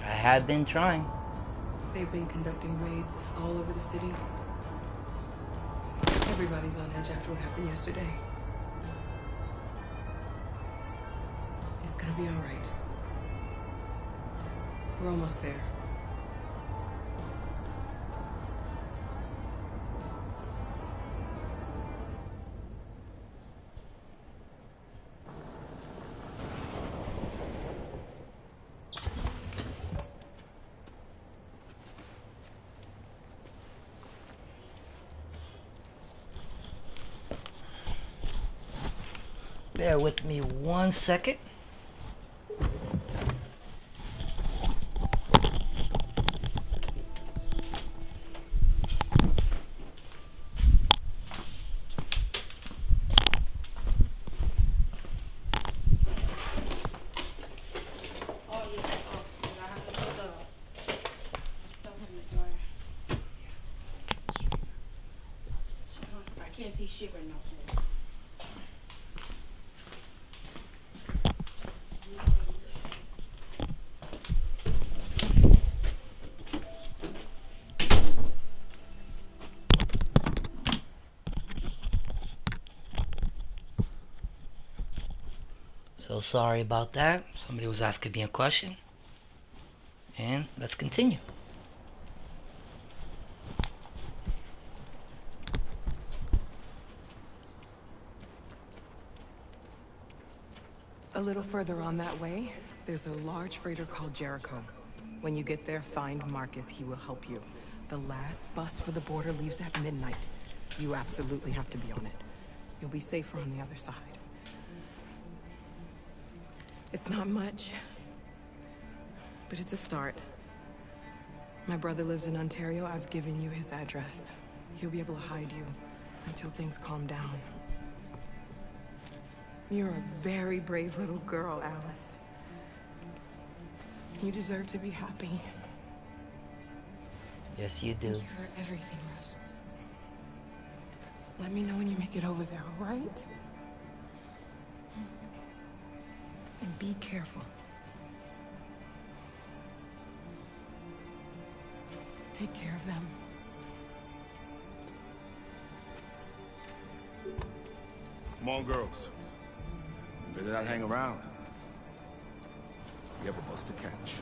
I have been trying. They've been conducting raids all over the city. Everybody's on edge after what happened yesterday. It's gonna be all right. We're almost there. Bear with me 1 second. I can't see shit right now. So sorry about that. Somebody was asking me a question. And let's continue. A little further on that way, there's a large freighter called Jericho. When you get there, find Marcus. He will help you. The last bus for the border leaves at midnight. You absolutely have to be on it. You'll be safer on the other side. It's not much, but it's a start. My brother lives in Ontario. I've given you his address. He'll be able to hide you until things calm down. You're a very brave little girl, Alice. You deserve to be happy. Yes, you do. Thank you for everything, Rose. Let me know when you make it over there, all right? And be careful. Take care of them. Come on, girls. You better not hang around. We have a bus to catch.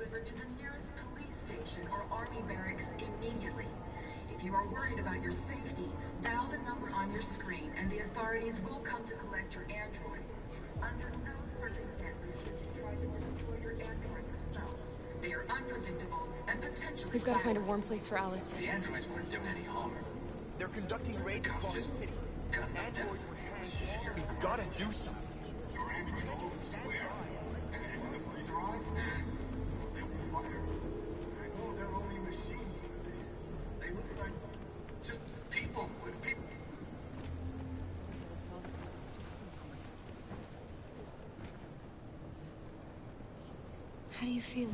delivered to the nearest police station or army barracks immediately. If you are worried about your safety, dial the number on your screen and the authorities will come to collect your android. Under no circumstances should you try to destroy your android yourself. They are unpredictable and potentially We've got to find a warm place for Alice. The androids weren't doing any harm. They're conducting raids across the city. Androids were carrying all. We've got to do something. Your android all over the square. And when the police arrive, they will fire. I know they're only machines these days. They look like just people with people. How do you feel?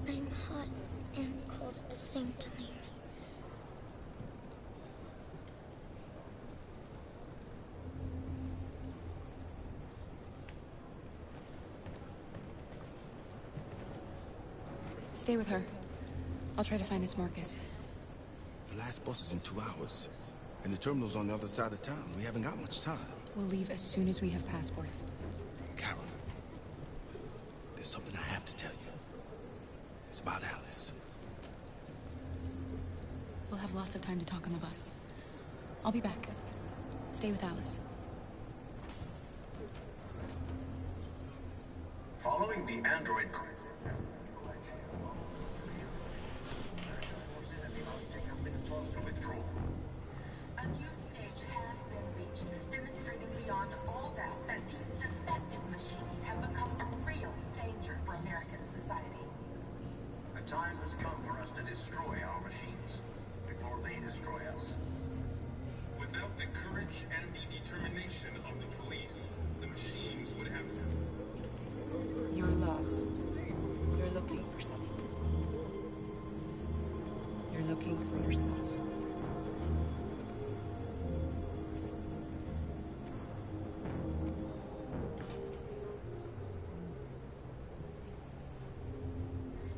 I'm hot and cold at the same time. Stay with her. I'll try to find this Marcus. The last bus is in 2 hours. And the terminal's on the other side of town. We haven't got much time. We'll leave as soon as we have passports. Carol, there's something I have to tell you. It's about Alice. We'll have lots of time to talk on the bus. I'll be back. Stay with Alice. Following the android A new stage has been reached, demonstrating beyond all doubt that these defective machines have become a real danger for American society. The time has come for us to destroy our machines before they destroy us. Without the courage and the determination of the police, the machines would have. You're lost. You're looking for something. You're looking for yourself.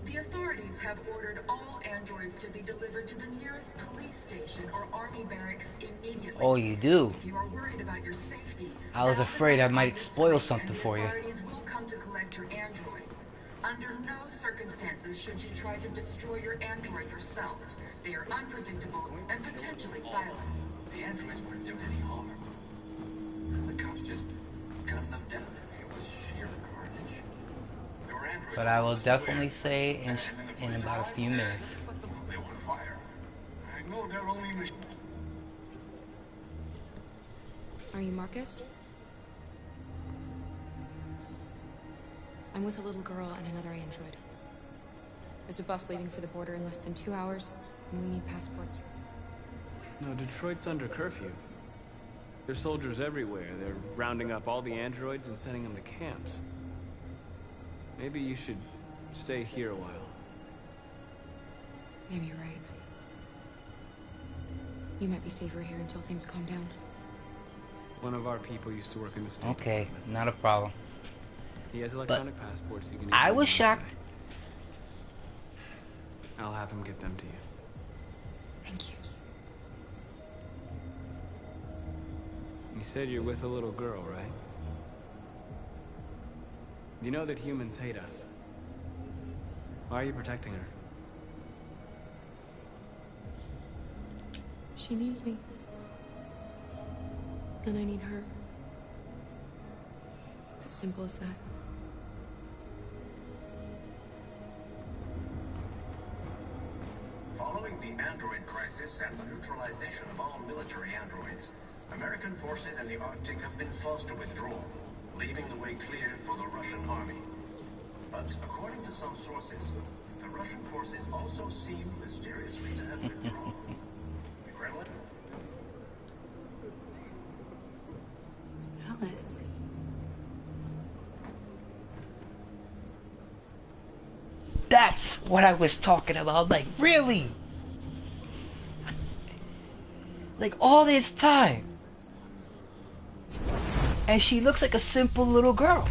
The authorities have ordered all androids to be delivered to the nearest police station or army barracks immediately. Oh, you do? If you are worried about your safety, I was afraid I might spoil something for you. authorities will come to collect your android. Under no circumstances should you try to destroy your android yourself. They are unpredictable and potentially violent. The androids weren't doing any harm. The cops just gunned them down. It was sheer carnage. There were androids But I will definitely say in about a few minutes. They opened fire. I know they're only machines. Are you Marcus? I'm with a little girl and another android. There's a bus leaving for the border in less than 2 hours, and we need passports. No, Detroit's under curfew. There's soldiers everywhere. They're rounding up all the androids and sending them to camps. Maybe you should stay here a while. Maybe you're right. You might be safer here until things calm down. One of our people used to work in the state. Okay, not a problem. He has electronic passports. You can use I them was on shocked. the I'll have him get them to you. Thank you. You said you're with a little girl, right? You know that humans hate us. Why are you protecting her? She needs me. And I need her. It's as simple as that. Following the android crisis and the neutralization of all military androids, American forces in the Arctic have been forced to withdraw, leaving the way clear for the Russian army. But according to some sources, the Russian forces also seem mysteriously to have withdrawn. The Kremlin? Alice. That's what I was talking about. Like, really? Like, all this time. And she looks like a simple little girl.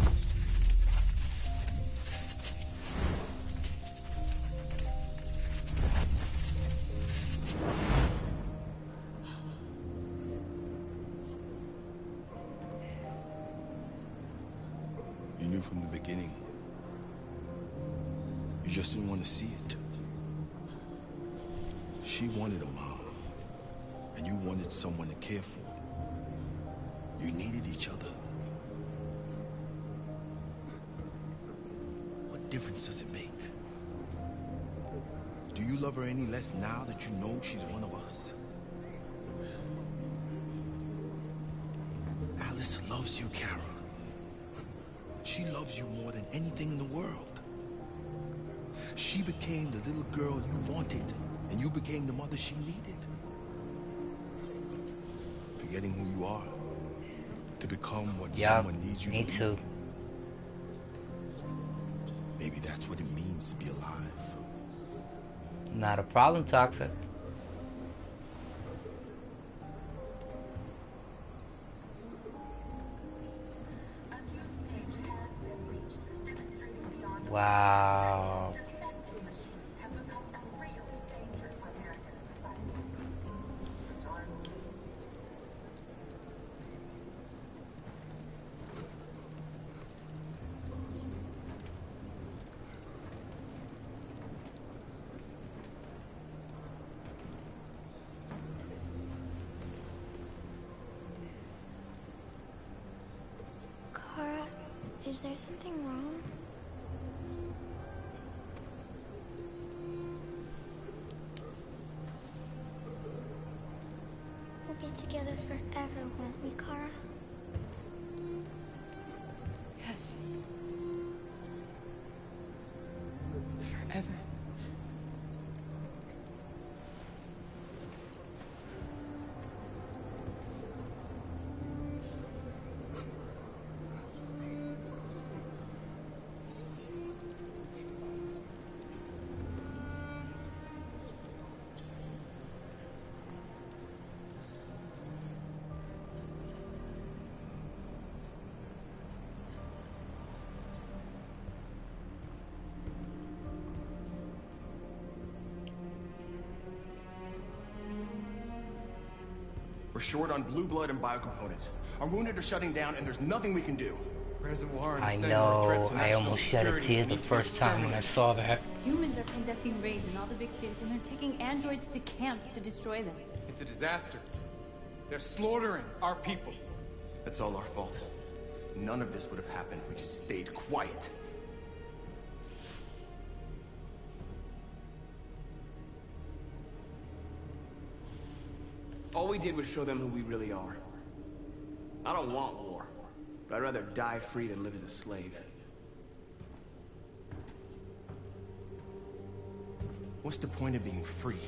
You knew from the beginning. You just didn't want to see it. She wanted a mom, and you wanted someone to care for. You needed each other. What difference does it make? Do you love her any less now that you know she's one of us? Alice loves you, Kara. She loves you more than anything in the world. She became the little girl you wanted, and you became the mother she needed. Forgetting who you are to become what someone needs you to be. Me too. Maybe that's what it means to be alive. Not a problem, Toxic. Wow. Kara, is there something wrong? We'll be together forever, won't we, Kara? Yes. Forever. We're short on blue blood and biocomponents. Our wounded are shutting down, and there's nothing we can do. I know, I almost shed a tear the first time when I saw that. Humans are conducting raids in all the big cities, and they're taking androids to camps to destroy them. It's a disaster. They're slaughtering our people. That's all our fault. None of this would have happened if we just stayed quiet. All we did was show them who we really are. I don't want war, but I'd rather die free than live as a slave. What's the point of being free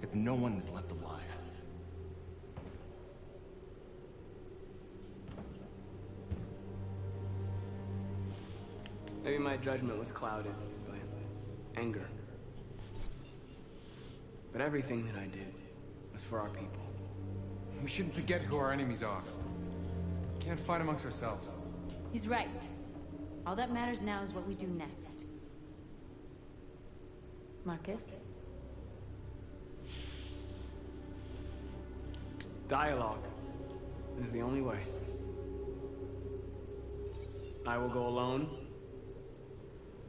if no one is left alive? Maybe my judgment was clouded by anger. But everything that I did was for our people. We shouldn't forget who our enemies are. We can't fight amongst ourselves. He's right. All that matters now is what we do next. Marcus? Dialogue is the only way. I will go alone.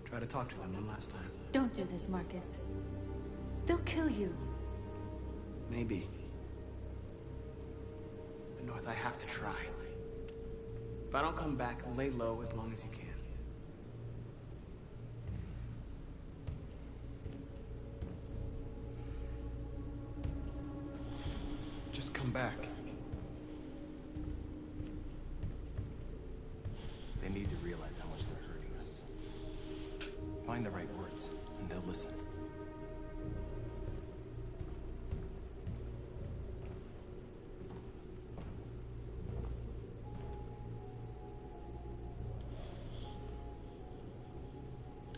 Try to talk to them one last time. Don't do this, Marcus. They'll kill you. Maybe. But North, I have to try. If I don't come back, lay low as long as you can. Just come back. They need to realize how much they're hurting us. Find the right words, and they'll listen.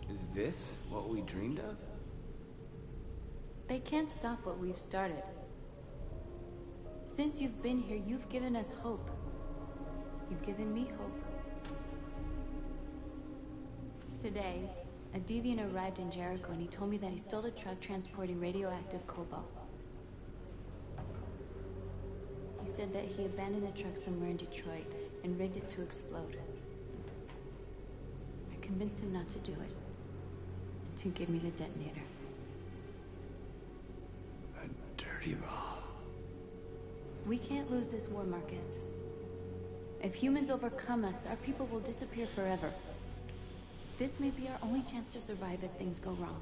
Is this what we dreamed of? They can't stop what we've started. Since you've been here, you've given us hope. You've given me hope. Today, a deviant arrived in Jericho and he told me that he stole a truck transporting radioactive cobalt. He said that he abandoned the truck somewhere in Detroit and rigged it to explode. I convinced him not to do it. to give me the detonator. A dirty ball. We can't lose this war, Marcus. If humans overcome us, our people will disappear forever. This may be our only chance to survive if things go wrong.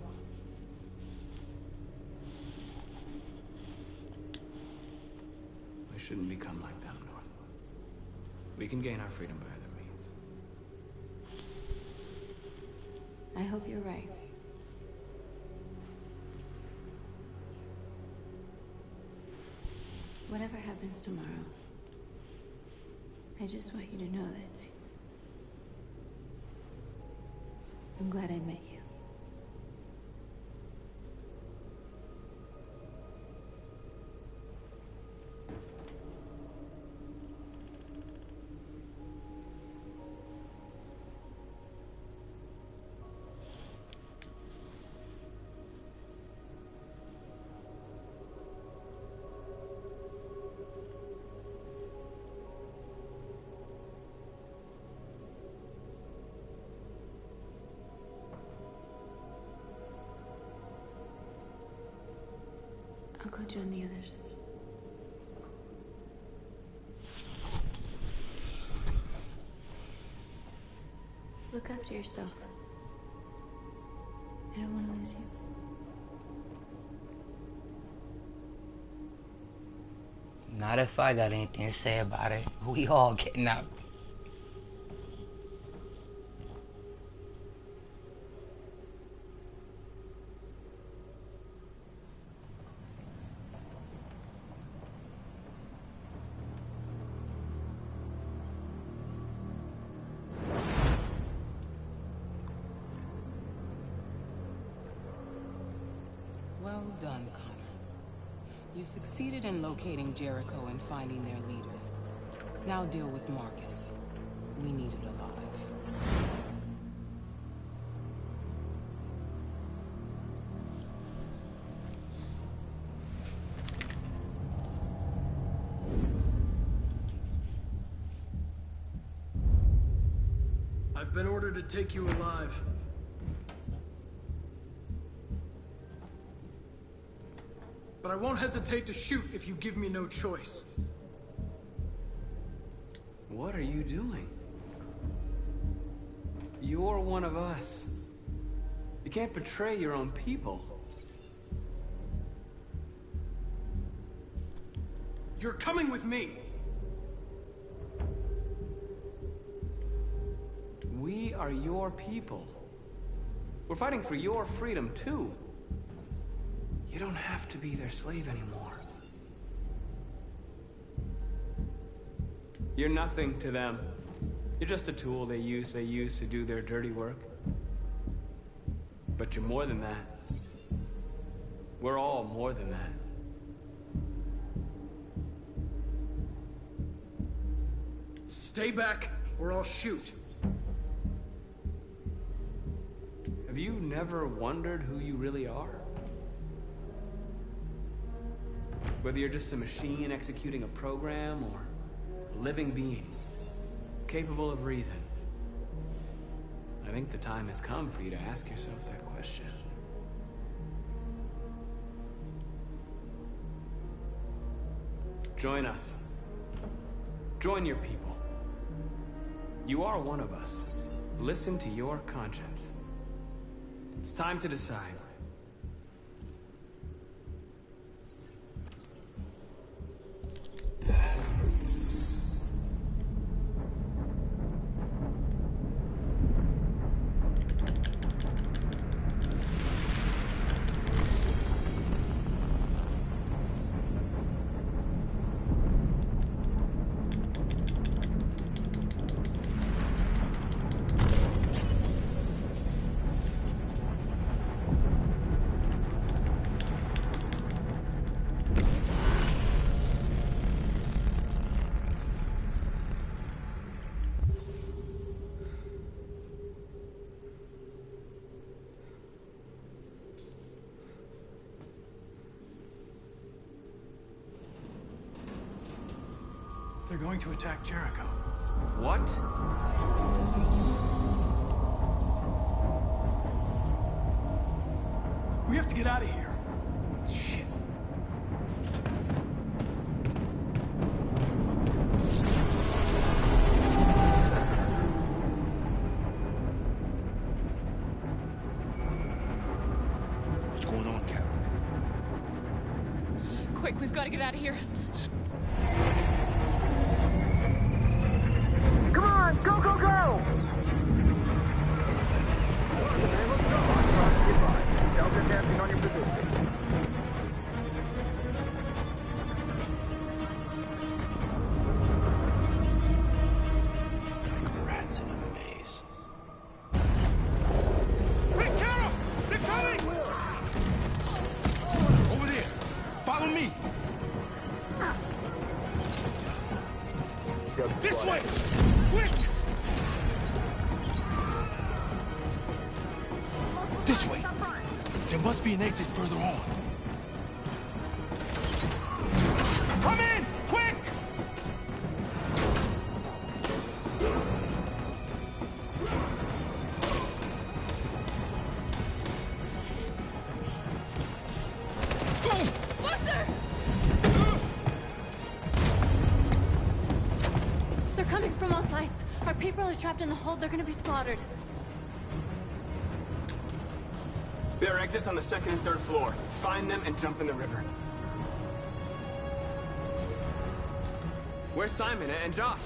We shouldn't become like them, North. We can gain our freedom by other means. I hope you're right. Whatever happens tomorrow, I just want you to know that I'm glad I met you. I'll go join the others. Look after yourself. I don't want to lose you. Not if I got anything to say about it. We all getting out. Well done, Connor. You succeeded in locating Jericho and finding their leader. Now deal with Marcus. We need it alive. I've been ordered to take you alive. But I won't hesitate to shoot if you give me no choice. What are you doing? You're one of us. You can't betray your own people. You're coming with me. We are your people. We're fighting for your freedom, too. You don't have to be their slave anymore. You're nothing to them. You're just a tool they use to do their dirty work. But you're more than that. We're all more than that. Stay back, or I'll shoot. Have you never wondered who you really are? Whether you're just a machine executing a program, or a living being, capable of reason. I think the time has come for you to ask yourself that question. Join us. Join your people. You are one of us. Listen to your conscience. It's time to decide. They're going to attack Jericho. What? We have to get out of here. Shit. What's going on, Carol? Quick, we've got to get out of here. Come on, go, go, go! Delta dancing on your position. Rats in a maze. Hey, Carol! They're coming! Over there. Follow me. This way! Quick! This way. There must be an exit further on. Come in! Quick! Buster! They're coming from all sides. Our people are trapped in the hold. They're gonna be slaughtered. There are exits on the 2nd and 3rd floor. Find them and jump in the river. Where's Simon and Josh?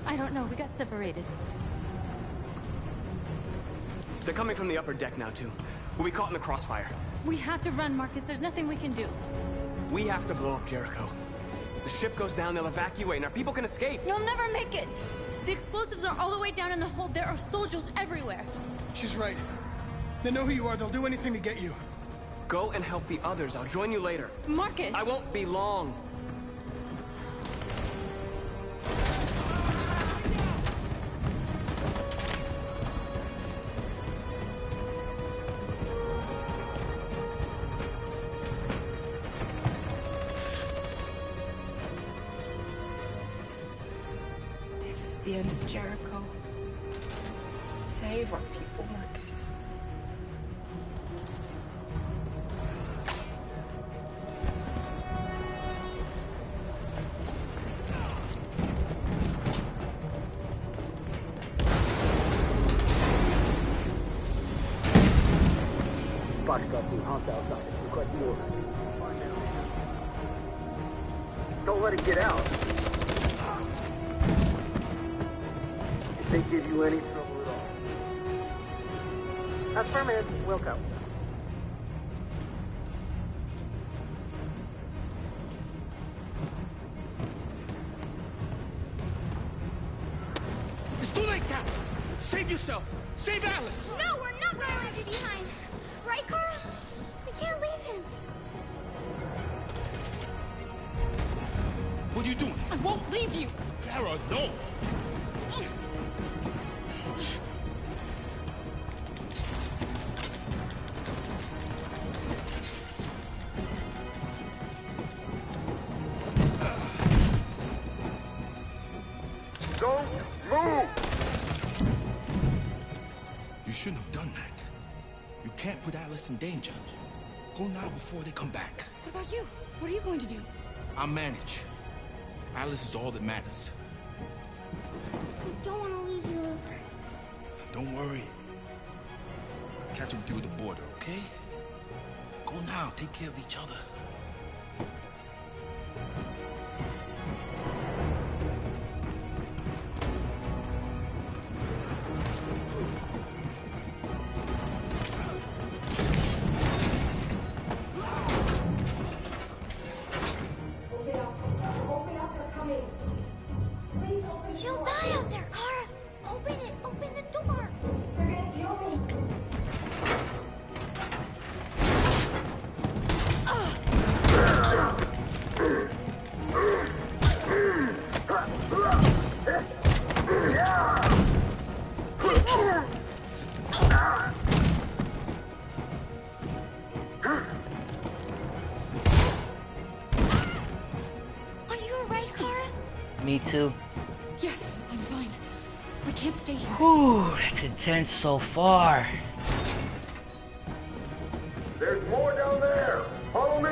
I don't know. We got separated. They're coming from the upper deck now, too. We'll be caught in the crossfire. We have to run, Marcus. There's nothing we can do. We have to blow up Jericho. If the ship goes down, they'll evacuate, and our people can escape. You'll never make it. The explosives are all the way down in the hold. There are soldiers everywhere. She's right. They know who you are. They'll do anything to get you. Go and help the others. I'll join you later. Marcus! I won't be long. This is the end of Jericho. Save our people, Marcus. Foxtrot team, honk outside. Request the order. Don't let it get out. If they give you any trouble at all. Affirmative. Welcome. It's too late, Carol. Save yourself. Save Alice. No, we're not going to leave you behind. Right, Carl? We can't leave him. What are you doing? I won't leave you. Kara, no. Don't move! You shouldn't have done that. You can't put Alice in danger. Go now before they come back. What about you? What are you going to do? I'll manage. Alice is all that matters. I don't want to leave you, Luther. Don't worry. I'll catch up with you at the border, okay? Go now. Take care of each other. She'll die out there, Kara. Open it. Open the door. They're gonna kill me. Are you alright, Kara? Me too. Yes, I'm fine. We can't stay here. Whew, that's intense so far. There's more down there! Follow me!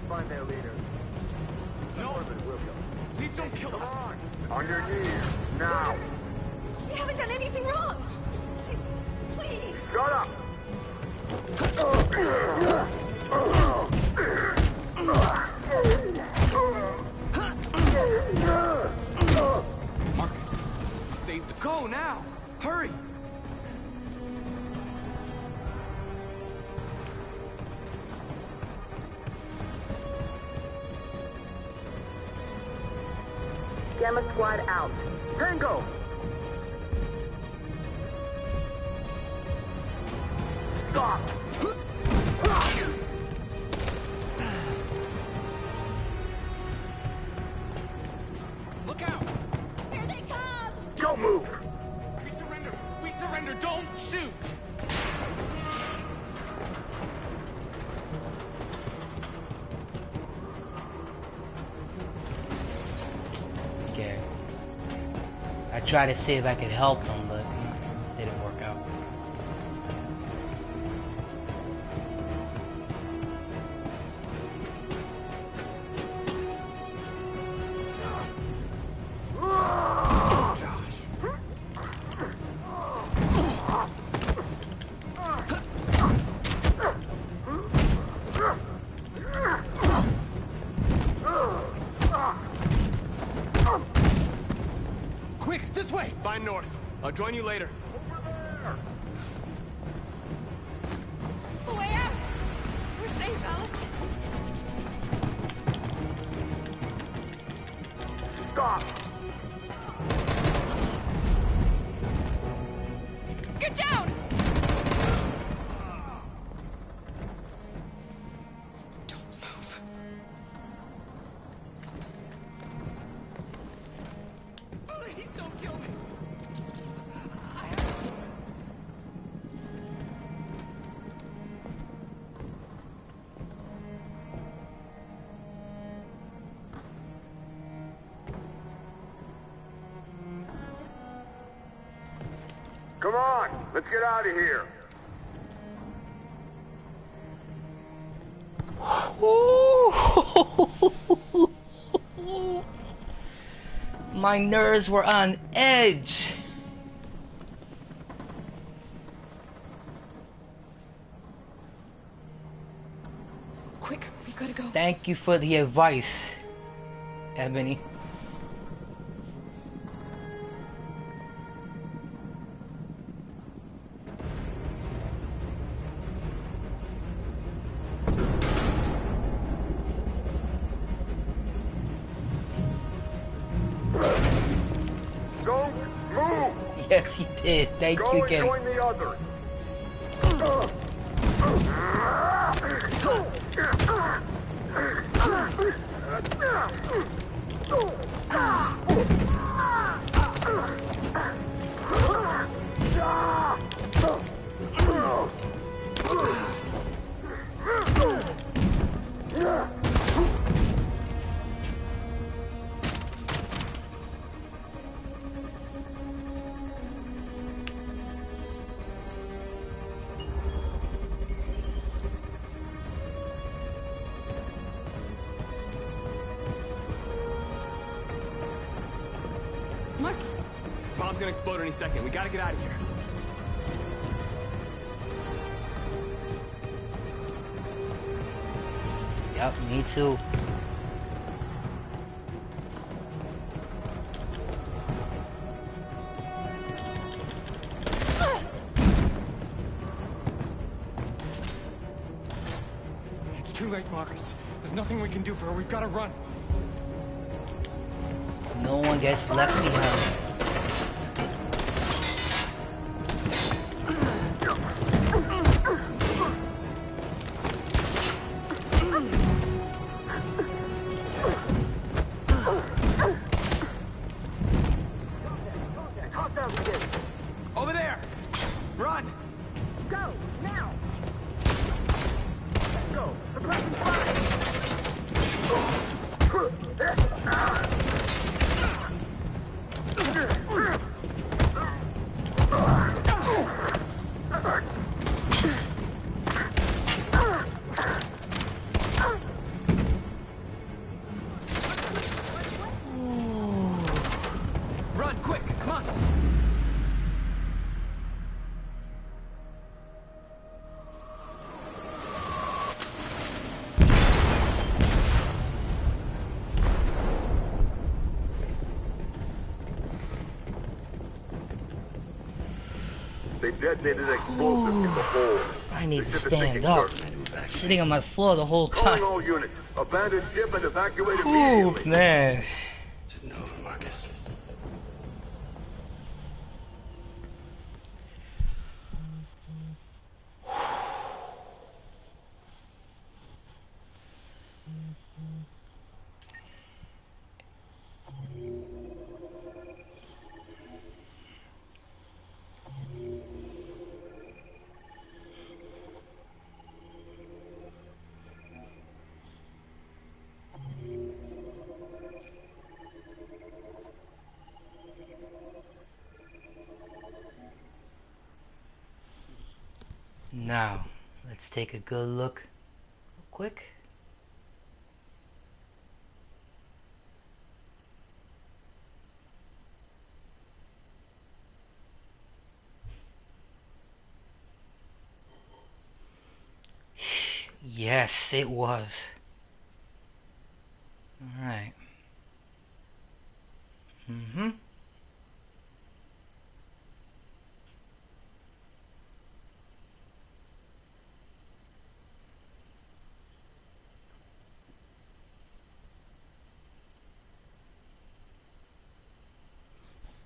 Find their leader. No! Please don't kill us! On your knees, now! We haven't done anything wrong! Please! Shut up! Marcus, you saved us. Go now! Hurry! Gamma Squad out. Tango! Stop! Look out! Here they come! Don't move! We surrender! We surrender! Don't shoot! Okay. I tried to see if I could help them, but it didn't work out. Quick, this way! Find North. I'll join you later. A way out! We're safe, Alice. Stop! Get down! Don't move. Please don't kill me! Come on! Let's get out of here! My nerves were on edge. Quick, we gotta go. Thank you for the advice, Ebony. Don't move! Yes, he did. Thank Go you and again. join the others! Marcus! Bomb's gonna explode any second. We gotta get out of here. Yep, me too. It's too late, Marcus. There's nothing we can do for her. We've got to run. No one gets left behind. They detonated an explosive in the hold. I need to The ship is stand sinking, up. sir. Sitting on my floor the whole Calling time. all units. Abandon ship and evacuate Ooh, immediately. man. Is it over, Marcus? Now, let's take a good look real quick. Yes, it was. Alright.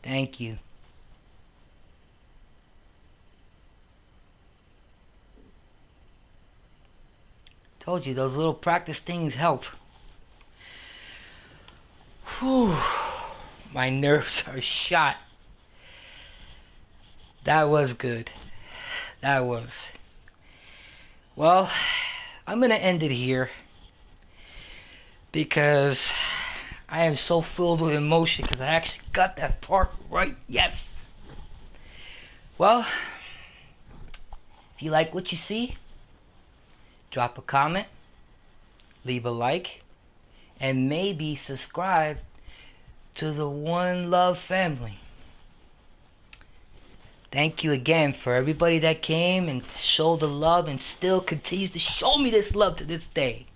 Thank you. Told you those little practice things help. Whew. My nerves are shot. That was good. That was. Well, I'm gonna end it here because I am so filled with emotion because I actually got that part right. Yes. Well, if you like what you see, drop a comment, leave a like, and maybe subscribe to the One Love family. Thank you again for everybody that came and showed the love and still continues to show me this love to this day.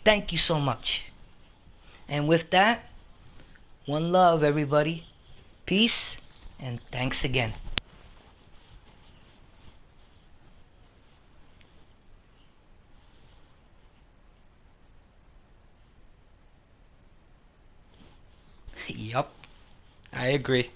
Thank you so much. And with that, one love, everybody. Peace, and thanks again. Yup, I agree.